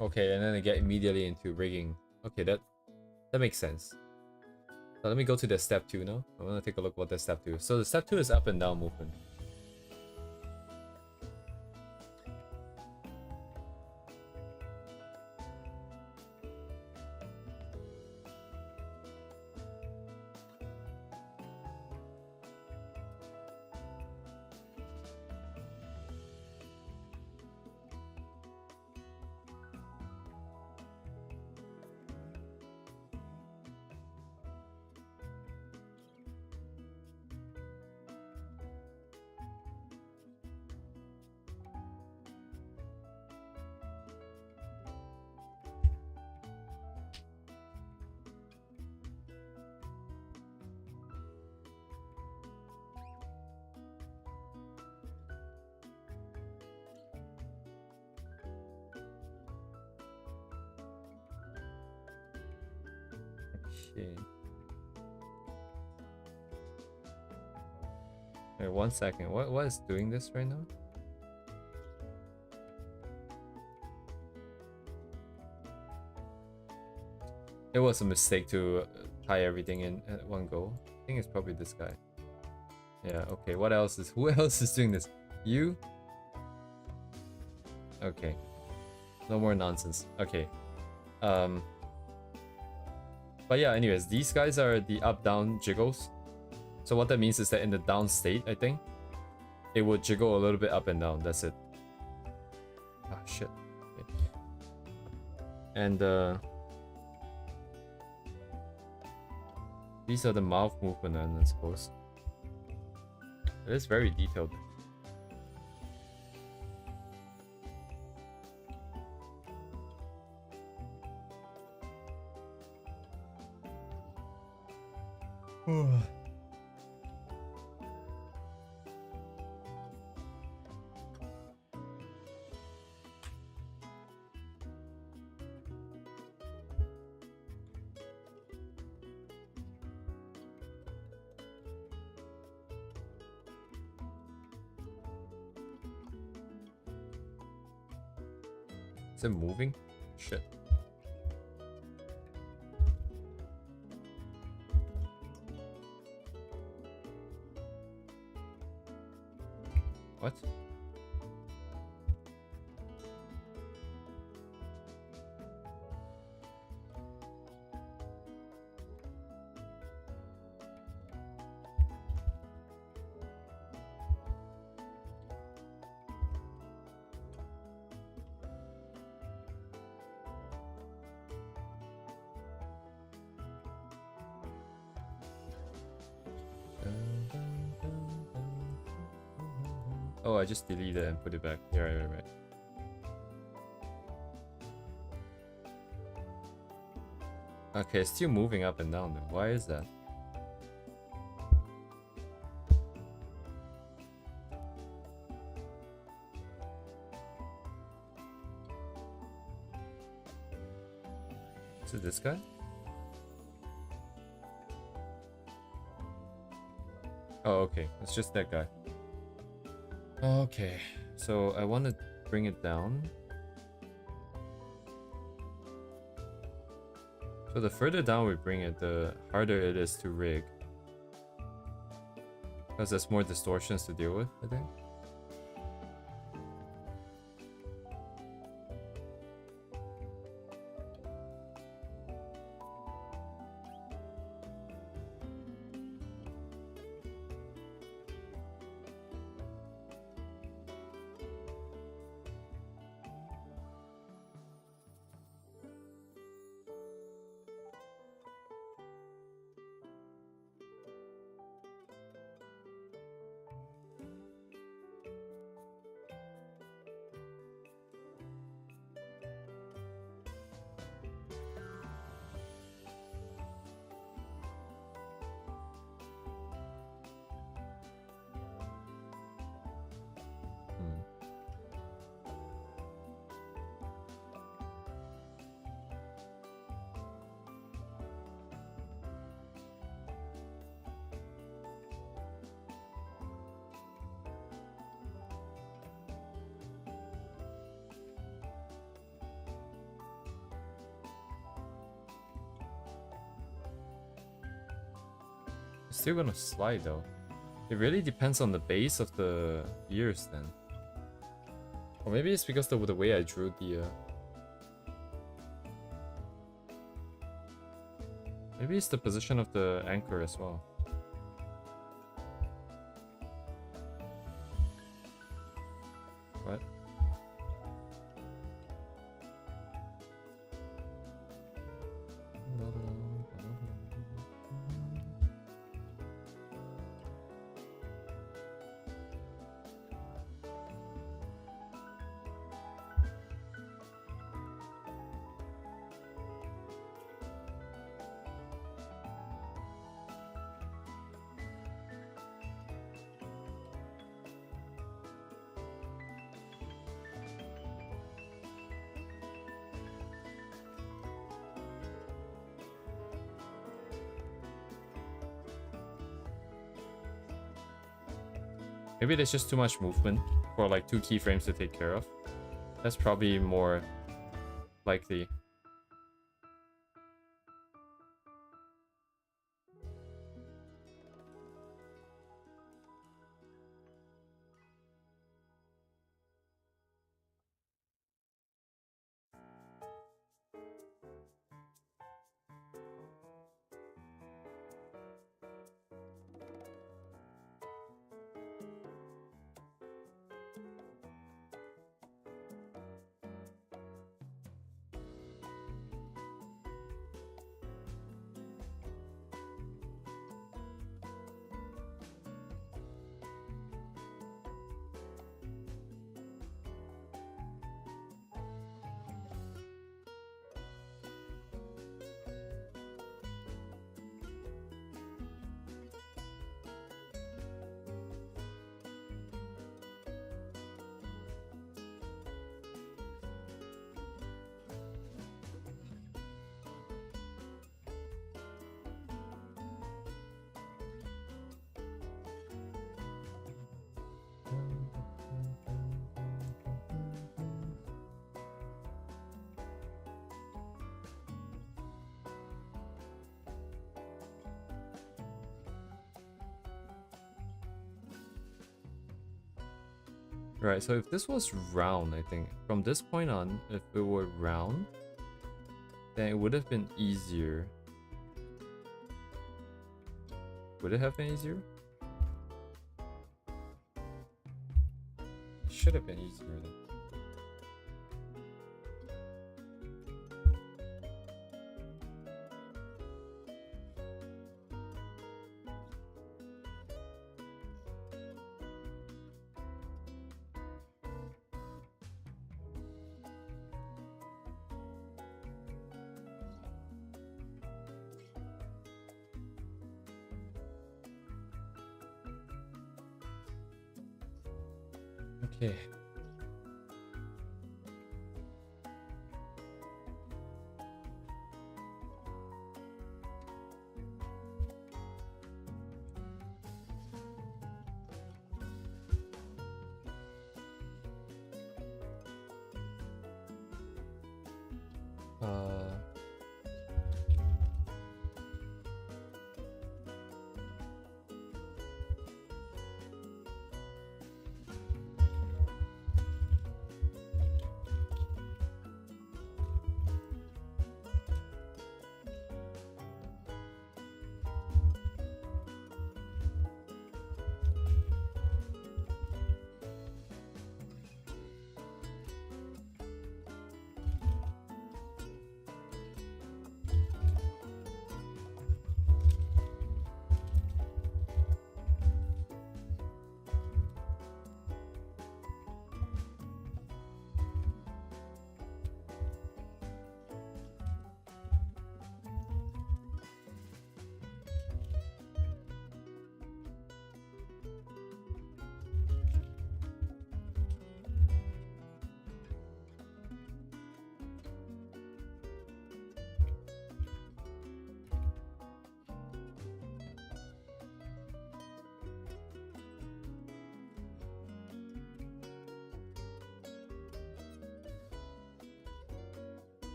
okay, and then I get immediately into rigging. Okay, that makes sense. So let me go to the step 2 now. I want to take a look what the step 2 is. So the step 2 is up and down movement. Okay. Wait, 1 second. What is doing this right now? It was a mistake to tie everything in at one go. I think it's probably this guy. Yeah, okay. What else is... Who else is doing this? You? Okay. No more nonsense. Okay. But yeah, anyways, these guys are the up-down jiggles. So what that means is that in the down state, I think, it will jiggle a little bit up and down. That's it. Ah, shit. Okay. And these are the mouth movement, I suppose. It is very detailed. Is it moving? Shit. What? Oh, I just deleted it and put it back. Yeah, right. Okay, it's still moving up and down though. Why is that? Is it this guy? Oh, okay. It's just that guy. Okay, so I want to bring it down. So the further down we bring it, the harder it is to rig. Because there's more distortions to deal with, I think. It's still gonna slide though. It really depends on the base of the ears then. Or maybe it's because of the way I drew the... Maybe it's the position of the anchor as well. What? Maybe there's just too much movement for like 2 keyframes to take care of. That's probably more likely. Right, so if this was round, I think, from this point on, if it were round, then it would have been easier. Would it have been easier? It should have been easier then. Okay. Uh,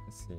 let's see.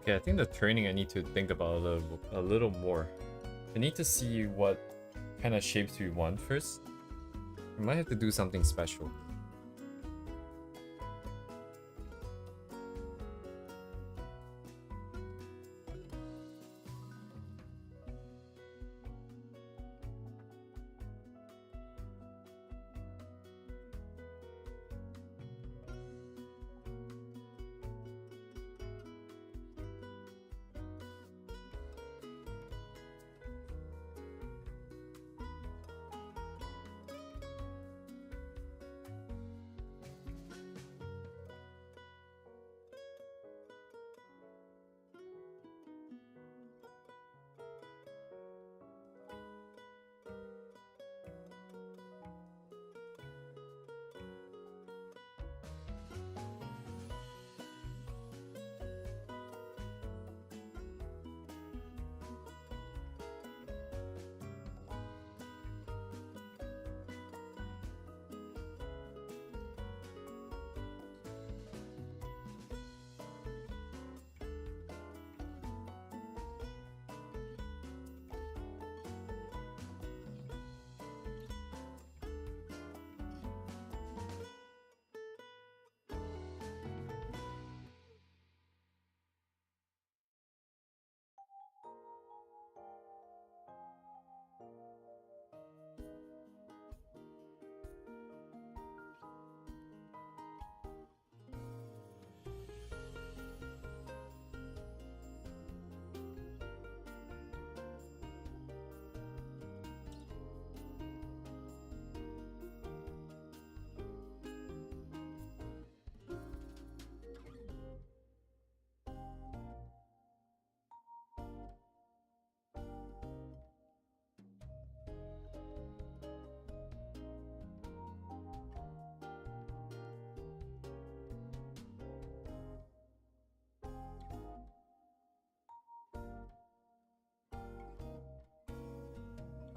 Okay, I think the training I need to think about a little more. I need to see what kind of shapes we want first. We might have to do something special.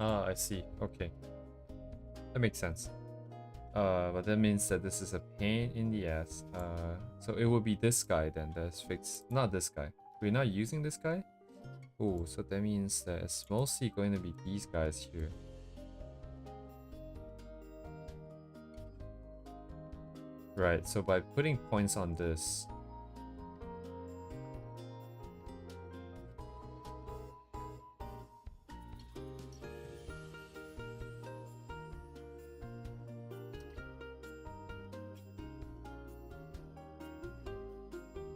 Ah, I see. Okay. That makes sense. But that means that this is a pain in the ass. So it will be this guy then that's fixed. Not this guy. We're not using this guy? Oh, so that means that it's mostly going to be these guys here. Right, so by putting points on this...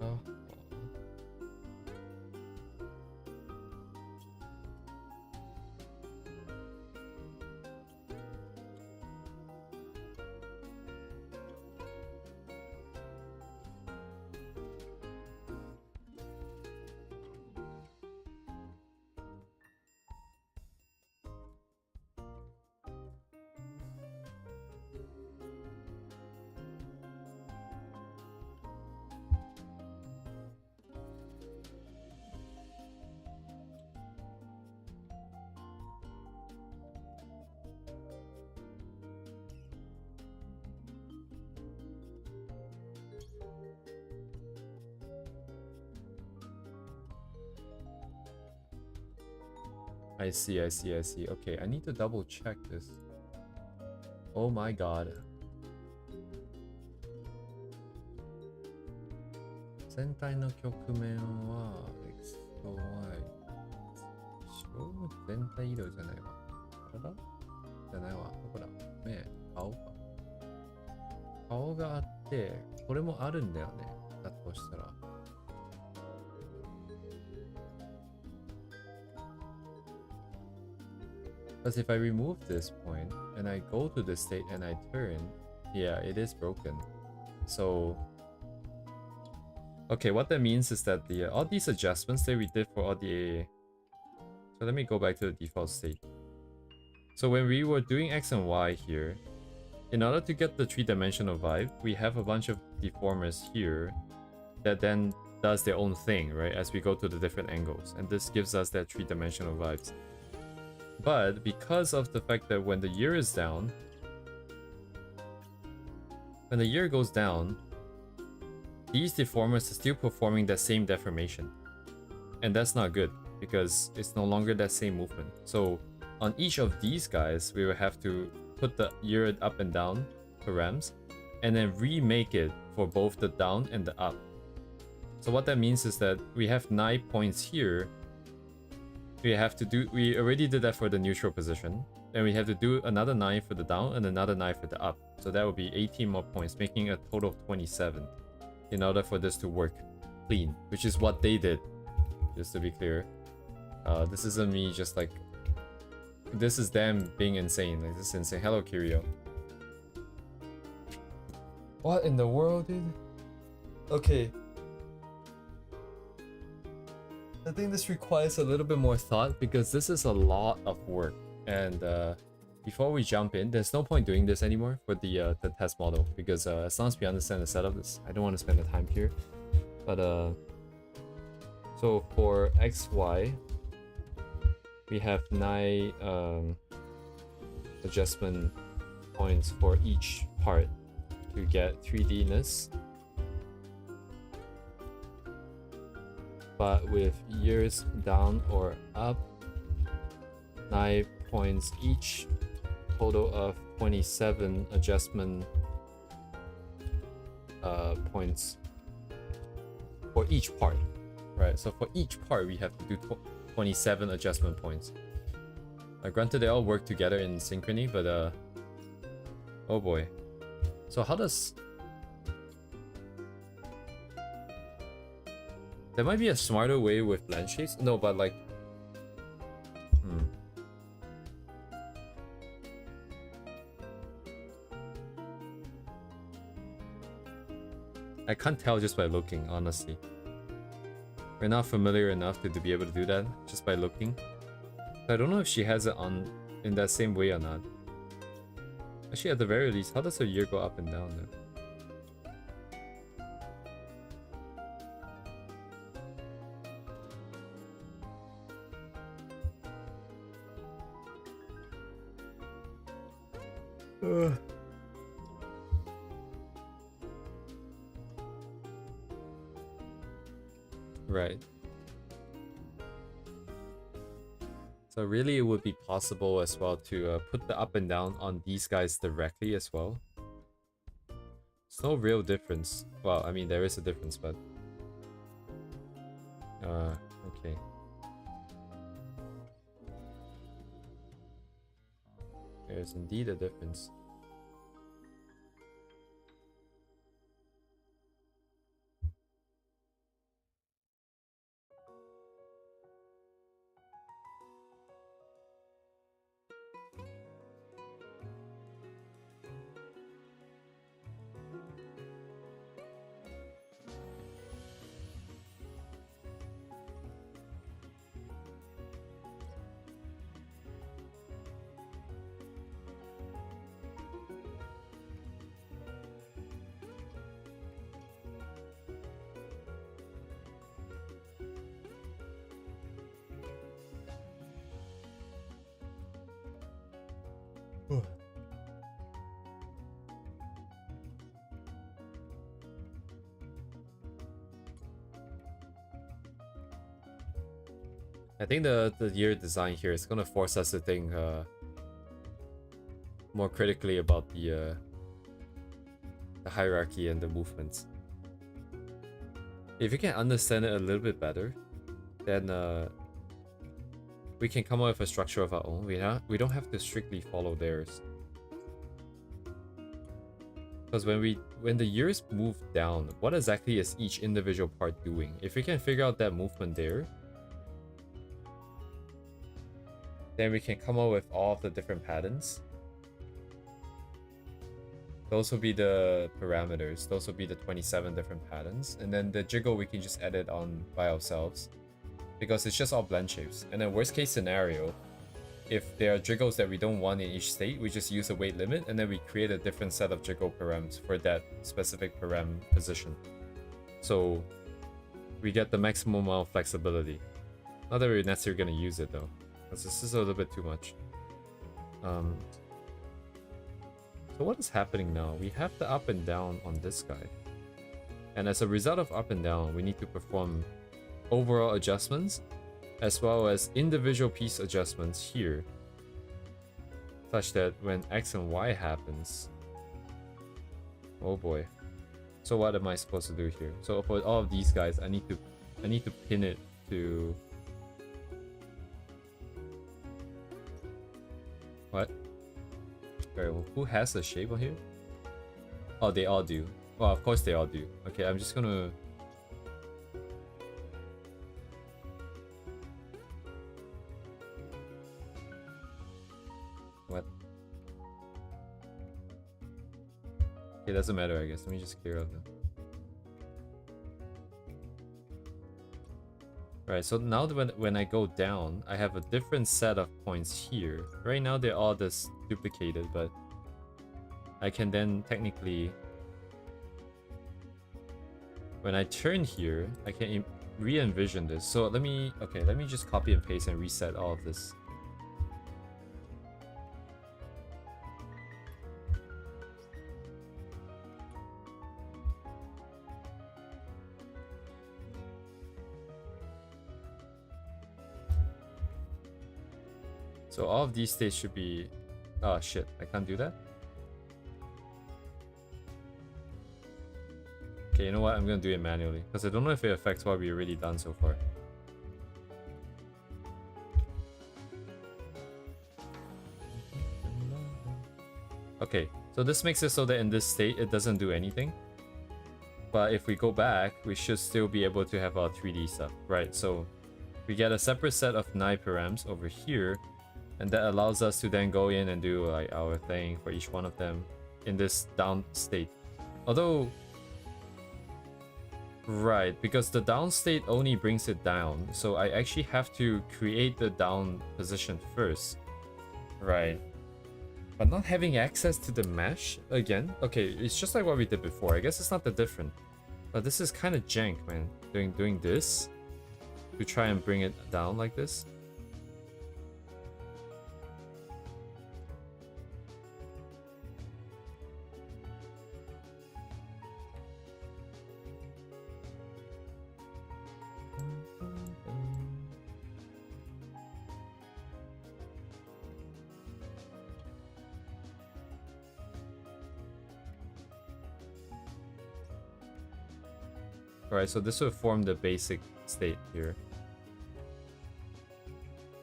Oh. I see, I see, I see. Okay, I need to double check this. Oh my god. Sentai no 局面は X と Y 小全体色じゃないわ。体じゃないわ。どこだ目、顔か。顔があって、これもあるんだよね。だとしたら。Because if I remove this point and I go to the state and I turn, yeah, it is broken. So, okay, what that means is that the all these adjustments that we did for all the... So let me go back to the default state. So when we were doing X and Y here, in order to get the three-dimensional vibe, we have a bunch of deformers here that then does their own thing, right? As we go to the different angles. And this gives us that three-dimensional vibes. But because of the fact that when the year is down, when the year goes down, these deformers are still performing that same deformation. And that's not good, because it's no longer that same movement. So on each of these guys, we will have to put the year up and down params, and then remake it for both the down and the up. So what that means is that we have 9 points here. We already did that for the neutral position. Then we have to do another 9 for the down and another 9 for the up. So that would be 18 more points, making a total of 27 in order for this to work clean, which is what they did, just to be clear. This isn't me just like... This is them being insane. Like, this is insane. Hello, Kirio. What in the world, dude? Okay. I think this requires a little bit more thought because this is a lot of work. And before we jump in, there's no point doing this anymore for the test model because as long as we understand the setup, I don't want to spend the time here. But so for XY, we have 9 adjustment points for each part to get 3D-ness. But with years down or up, 9 points each, total of 27 adjustment points for each part, right? So for each part, we have to do 27 adjustment points. Granted, they all work together in synchrony, but oh boy. So how does... There might be a smarter way with blend shapes. No, but like... I can't tell just by looking, honestly. We're not familiar enough to be able to do that just by looking. I don't know if she has it on in that same way or not. Actually, at the very least, how does her year go up and down then? Ugh. Right. So really it would be possible as well to put the up and down on these guys directly as well. There's no real difference. Well, I mean there is a difference, but okay. There's indeed a difference. I think the year design here is gonna force us to think more critically about the hierarchy and the movements. If you can understand it a little bit better, then we can come up with a structure of our own. We don't have to strictly follow theirs. Because when the years move down, what exactly is each individual part doing? If we can figure out that movement there, then we can come up with all of the different patterns. Those will be the parameters. Those will be the 27 different patterns. And then the jiggle, we can just edit on by ourselves, because it's just all blend shapes. And then worst case scenario, if there are jiggles that we don't want in each state, we just use a weight limit, and then we create a different set of jiggle params for that specific param position. So we get the maximum amount of flexibility. Not that we're necessarily going to use it though, because this is a little bit too much. So what is happening now? We have the up and down on this guy. And as a result of up and down, we need to perform overall adjustments as well as individual piece adjustments here, such that when X and Y happens, oh boy. So what am I supposed to do here? So for all of these guys, I need to pin it to what? Very well. Who has the shape on here? Oh, they all do. Well, of course they all do. Okay, I'm just gonna what? It doesn't matter, I guess. Let me just clear up now. Right, so now that when I go down, I have a different set of points here. Right now they're all just duplicated, but I can then technically, when I turn here, I can re-envision this. So let me just copy and paste and reset all of this. So all of these states should be... Oh shit, I can't do that? Okay, you know what? I'm gonna do it manually, because I don't know if it affects what we've already done so far. Okay, so this makes it so that in this state, it doesn't do anything. But if we go back, we should still be able to have our 3D stuff, right? So we get a separate set of 9 params over here, and that allows us to then go in and do like our thing for each one of them in this down state. Although, right, because the down state only brings it down, so I actually have to create the down position first. Right. But not having access to the mesh again? Okay, it's just like what we did before. I guess it's not that different. But this is kind of jank, man. Doing this to try and bring it down like this. Alright, so this would form the basic state here.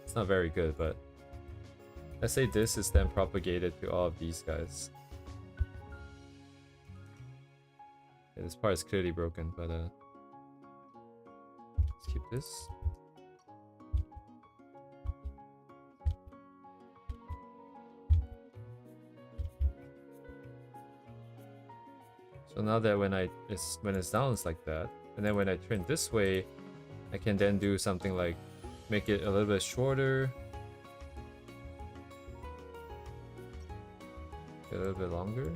It's not very good, but let's say this is then propagated to all of these guys. Yeah, this part is clearly broken, but let's keep this. So now that when it's down, it's like that, and then when I turn this way, I can then do something like make it a little bit shorter, a little bit longer.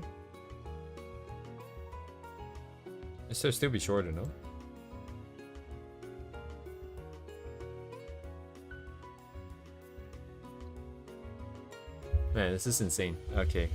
It should still be shorter, no? Man, this is insane. Okay,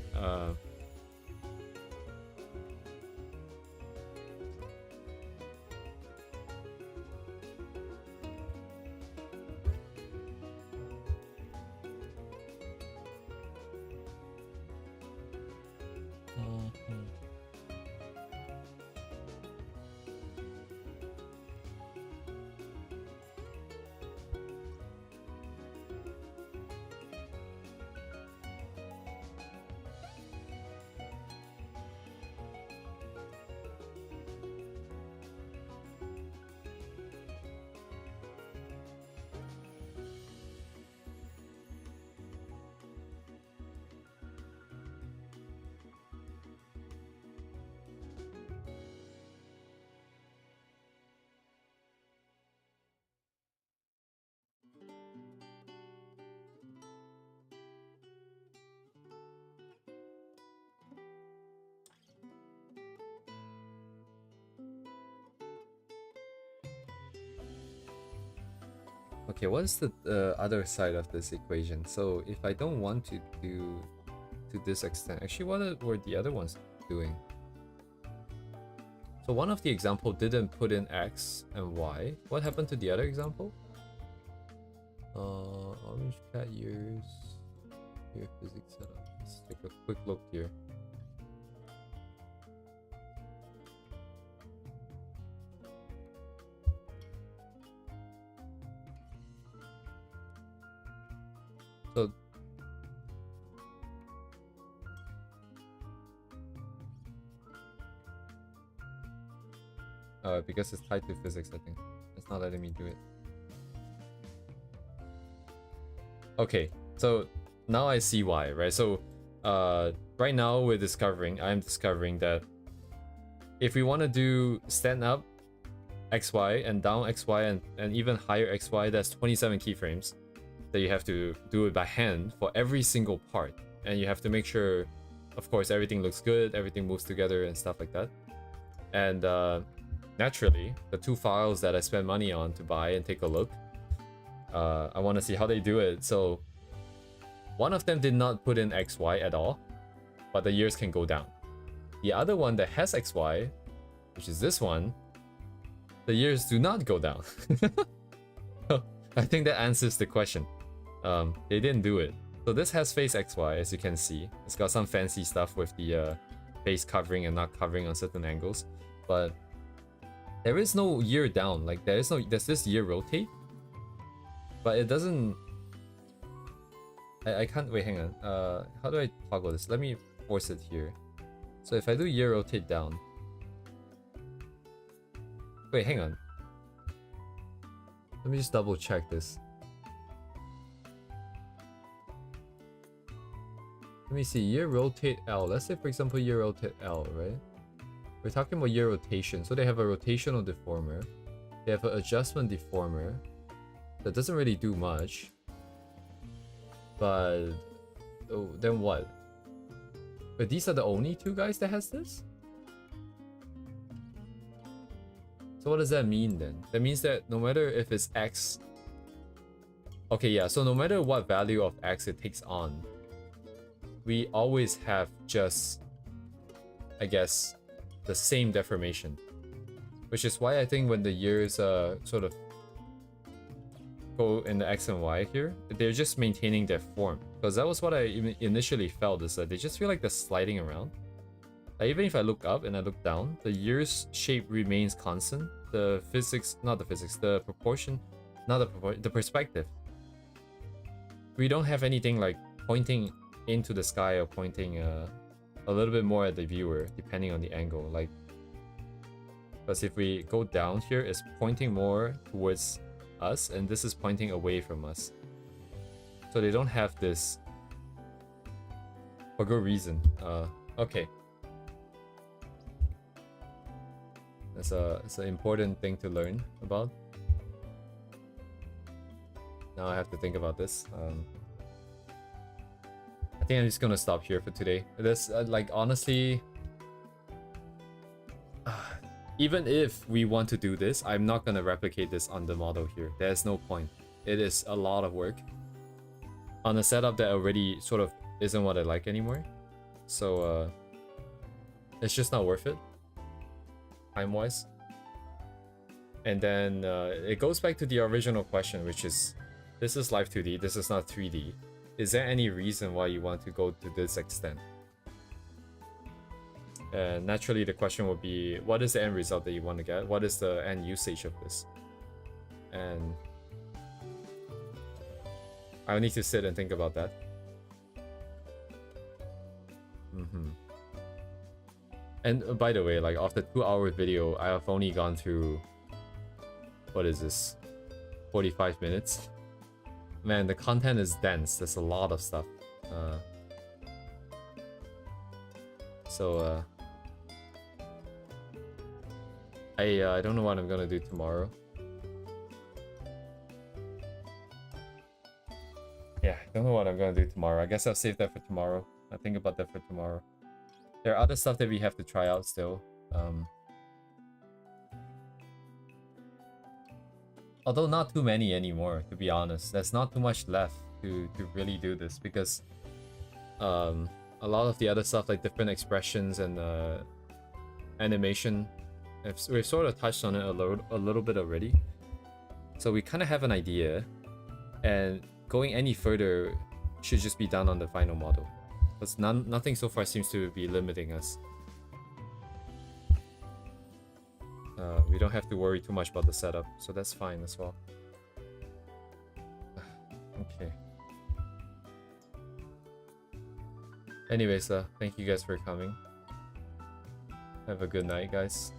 okay, what is the other side of this equation? So if I don't want to do to this extent, actually what were the other ones doing? So one of the example didn't put in x and y. What happened to the other example? Orange cat years, here physics setup. Let's take a quick look here. So because it's tied to physics, I think. It's not letting me do it. Okay, so now I see why, right? So right now I'm discovering that if we want to do stand up XY and down XY and even higher XY, that's 27 keyframes that you have to do it by hand for every single part. And you have to make sure, of course, everything looks good, everything moves together and stuff like that. And naturally, the two files that I spent money on to buy and take a look, I want to see how they do it. So one of them did not put in XY at all, but the years can go down. The other one that has XY, which is this one, the years do not go down. I think that answers the question. They didn't do it. So this has face XY, as you can see. It's got some fancy stuff with the face covering and not covering on certain angles, but there is no year down. Like there's this year rotate, but it doesn't. I can't wait. Hang on. How do I toggle this? Let me force it here. So if I do year rotate down. Wait, hang on. Let me just double check this. Let me see, year rotate L. Let's say, for example, year rotate L, right? We're talking about year rotation. So they have a rotational deformer. They have an adjustment deformer. That doesn't really do much. But oh, then what? But these are the only two guys that has this? So what does that mean then? That means that no matter if it's X... Okay, yeah, so no matter what value of X it takes on, we always have just, I guess, the same deformation. Which is why I think when the years sort of go in the X and Y here, they're just maintaining their form. Because that was what I initially felt, is that they just feel like they're sliding around. Like, even if I look up and I look down, the year's shape remains constant. The physics, not the physics, the proportion, not the proportion, the perspective. We don't have anything like pointing into the sky or pointing a little bit more at the viewer, depending on the angle. Like, because if we go down here, it's pointing more towards us, and this is pointing away from us. So they don't have this for good reason. Okay. It's an important thing to learn about. Now I have to think about this. I think I'm just gonna stop here for today. This, like, honestly, even if we want to do this, I'm not gonna replicate this on the model here. There's no point. It is a lot of work on a setup that already sort of isn't what I like anymore. So it's just not worth it, time-wise. And then it goes back to the original question, which is, this is live 2D, this is not 3D. Is there any reason why you want to go to this extent? Naturally, the question would be, what is the end result that you want to get? What is the end usage of this? And I'll need to sit and think about that. And by the way, like, of the 2-hour video, I have only gone through, what is this, 45 minutes? Man, the content is dense. There's a lot of stuff. I don't know what I'm gonna do tomorrow. Yeah, I don't know what I'm gonna do tomorrow. I guess I'll save that for tomorrow. I'll think about that for tomorrow. There are other stuff that we have to try out still. Although not too many anymore, to be honest. There's not too much left to really do this, because a lot of the other stuff, like different expressions and animation, we've sort of touched on it a little bit already. So we kind of have an idea, and going any further should just be done on the final model. Because nothing so far seems to be limiting us. We don't have to worry too much about the setup, so that's fine as well. Okay. Anyways, thank you guys for coming. Have a good night, guys.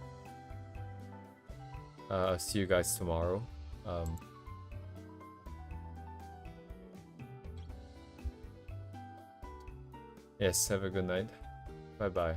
I'll see you guys tomorrow. Yes, have a good night. Bye-bye.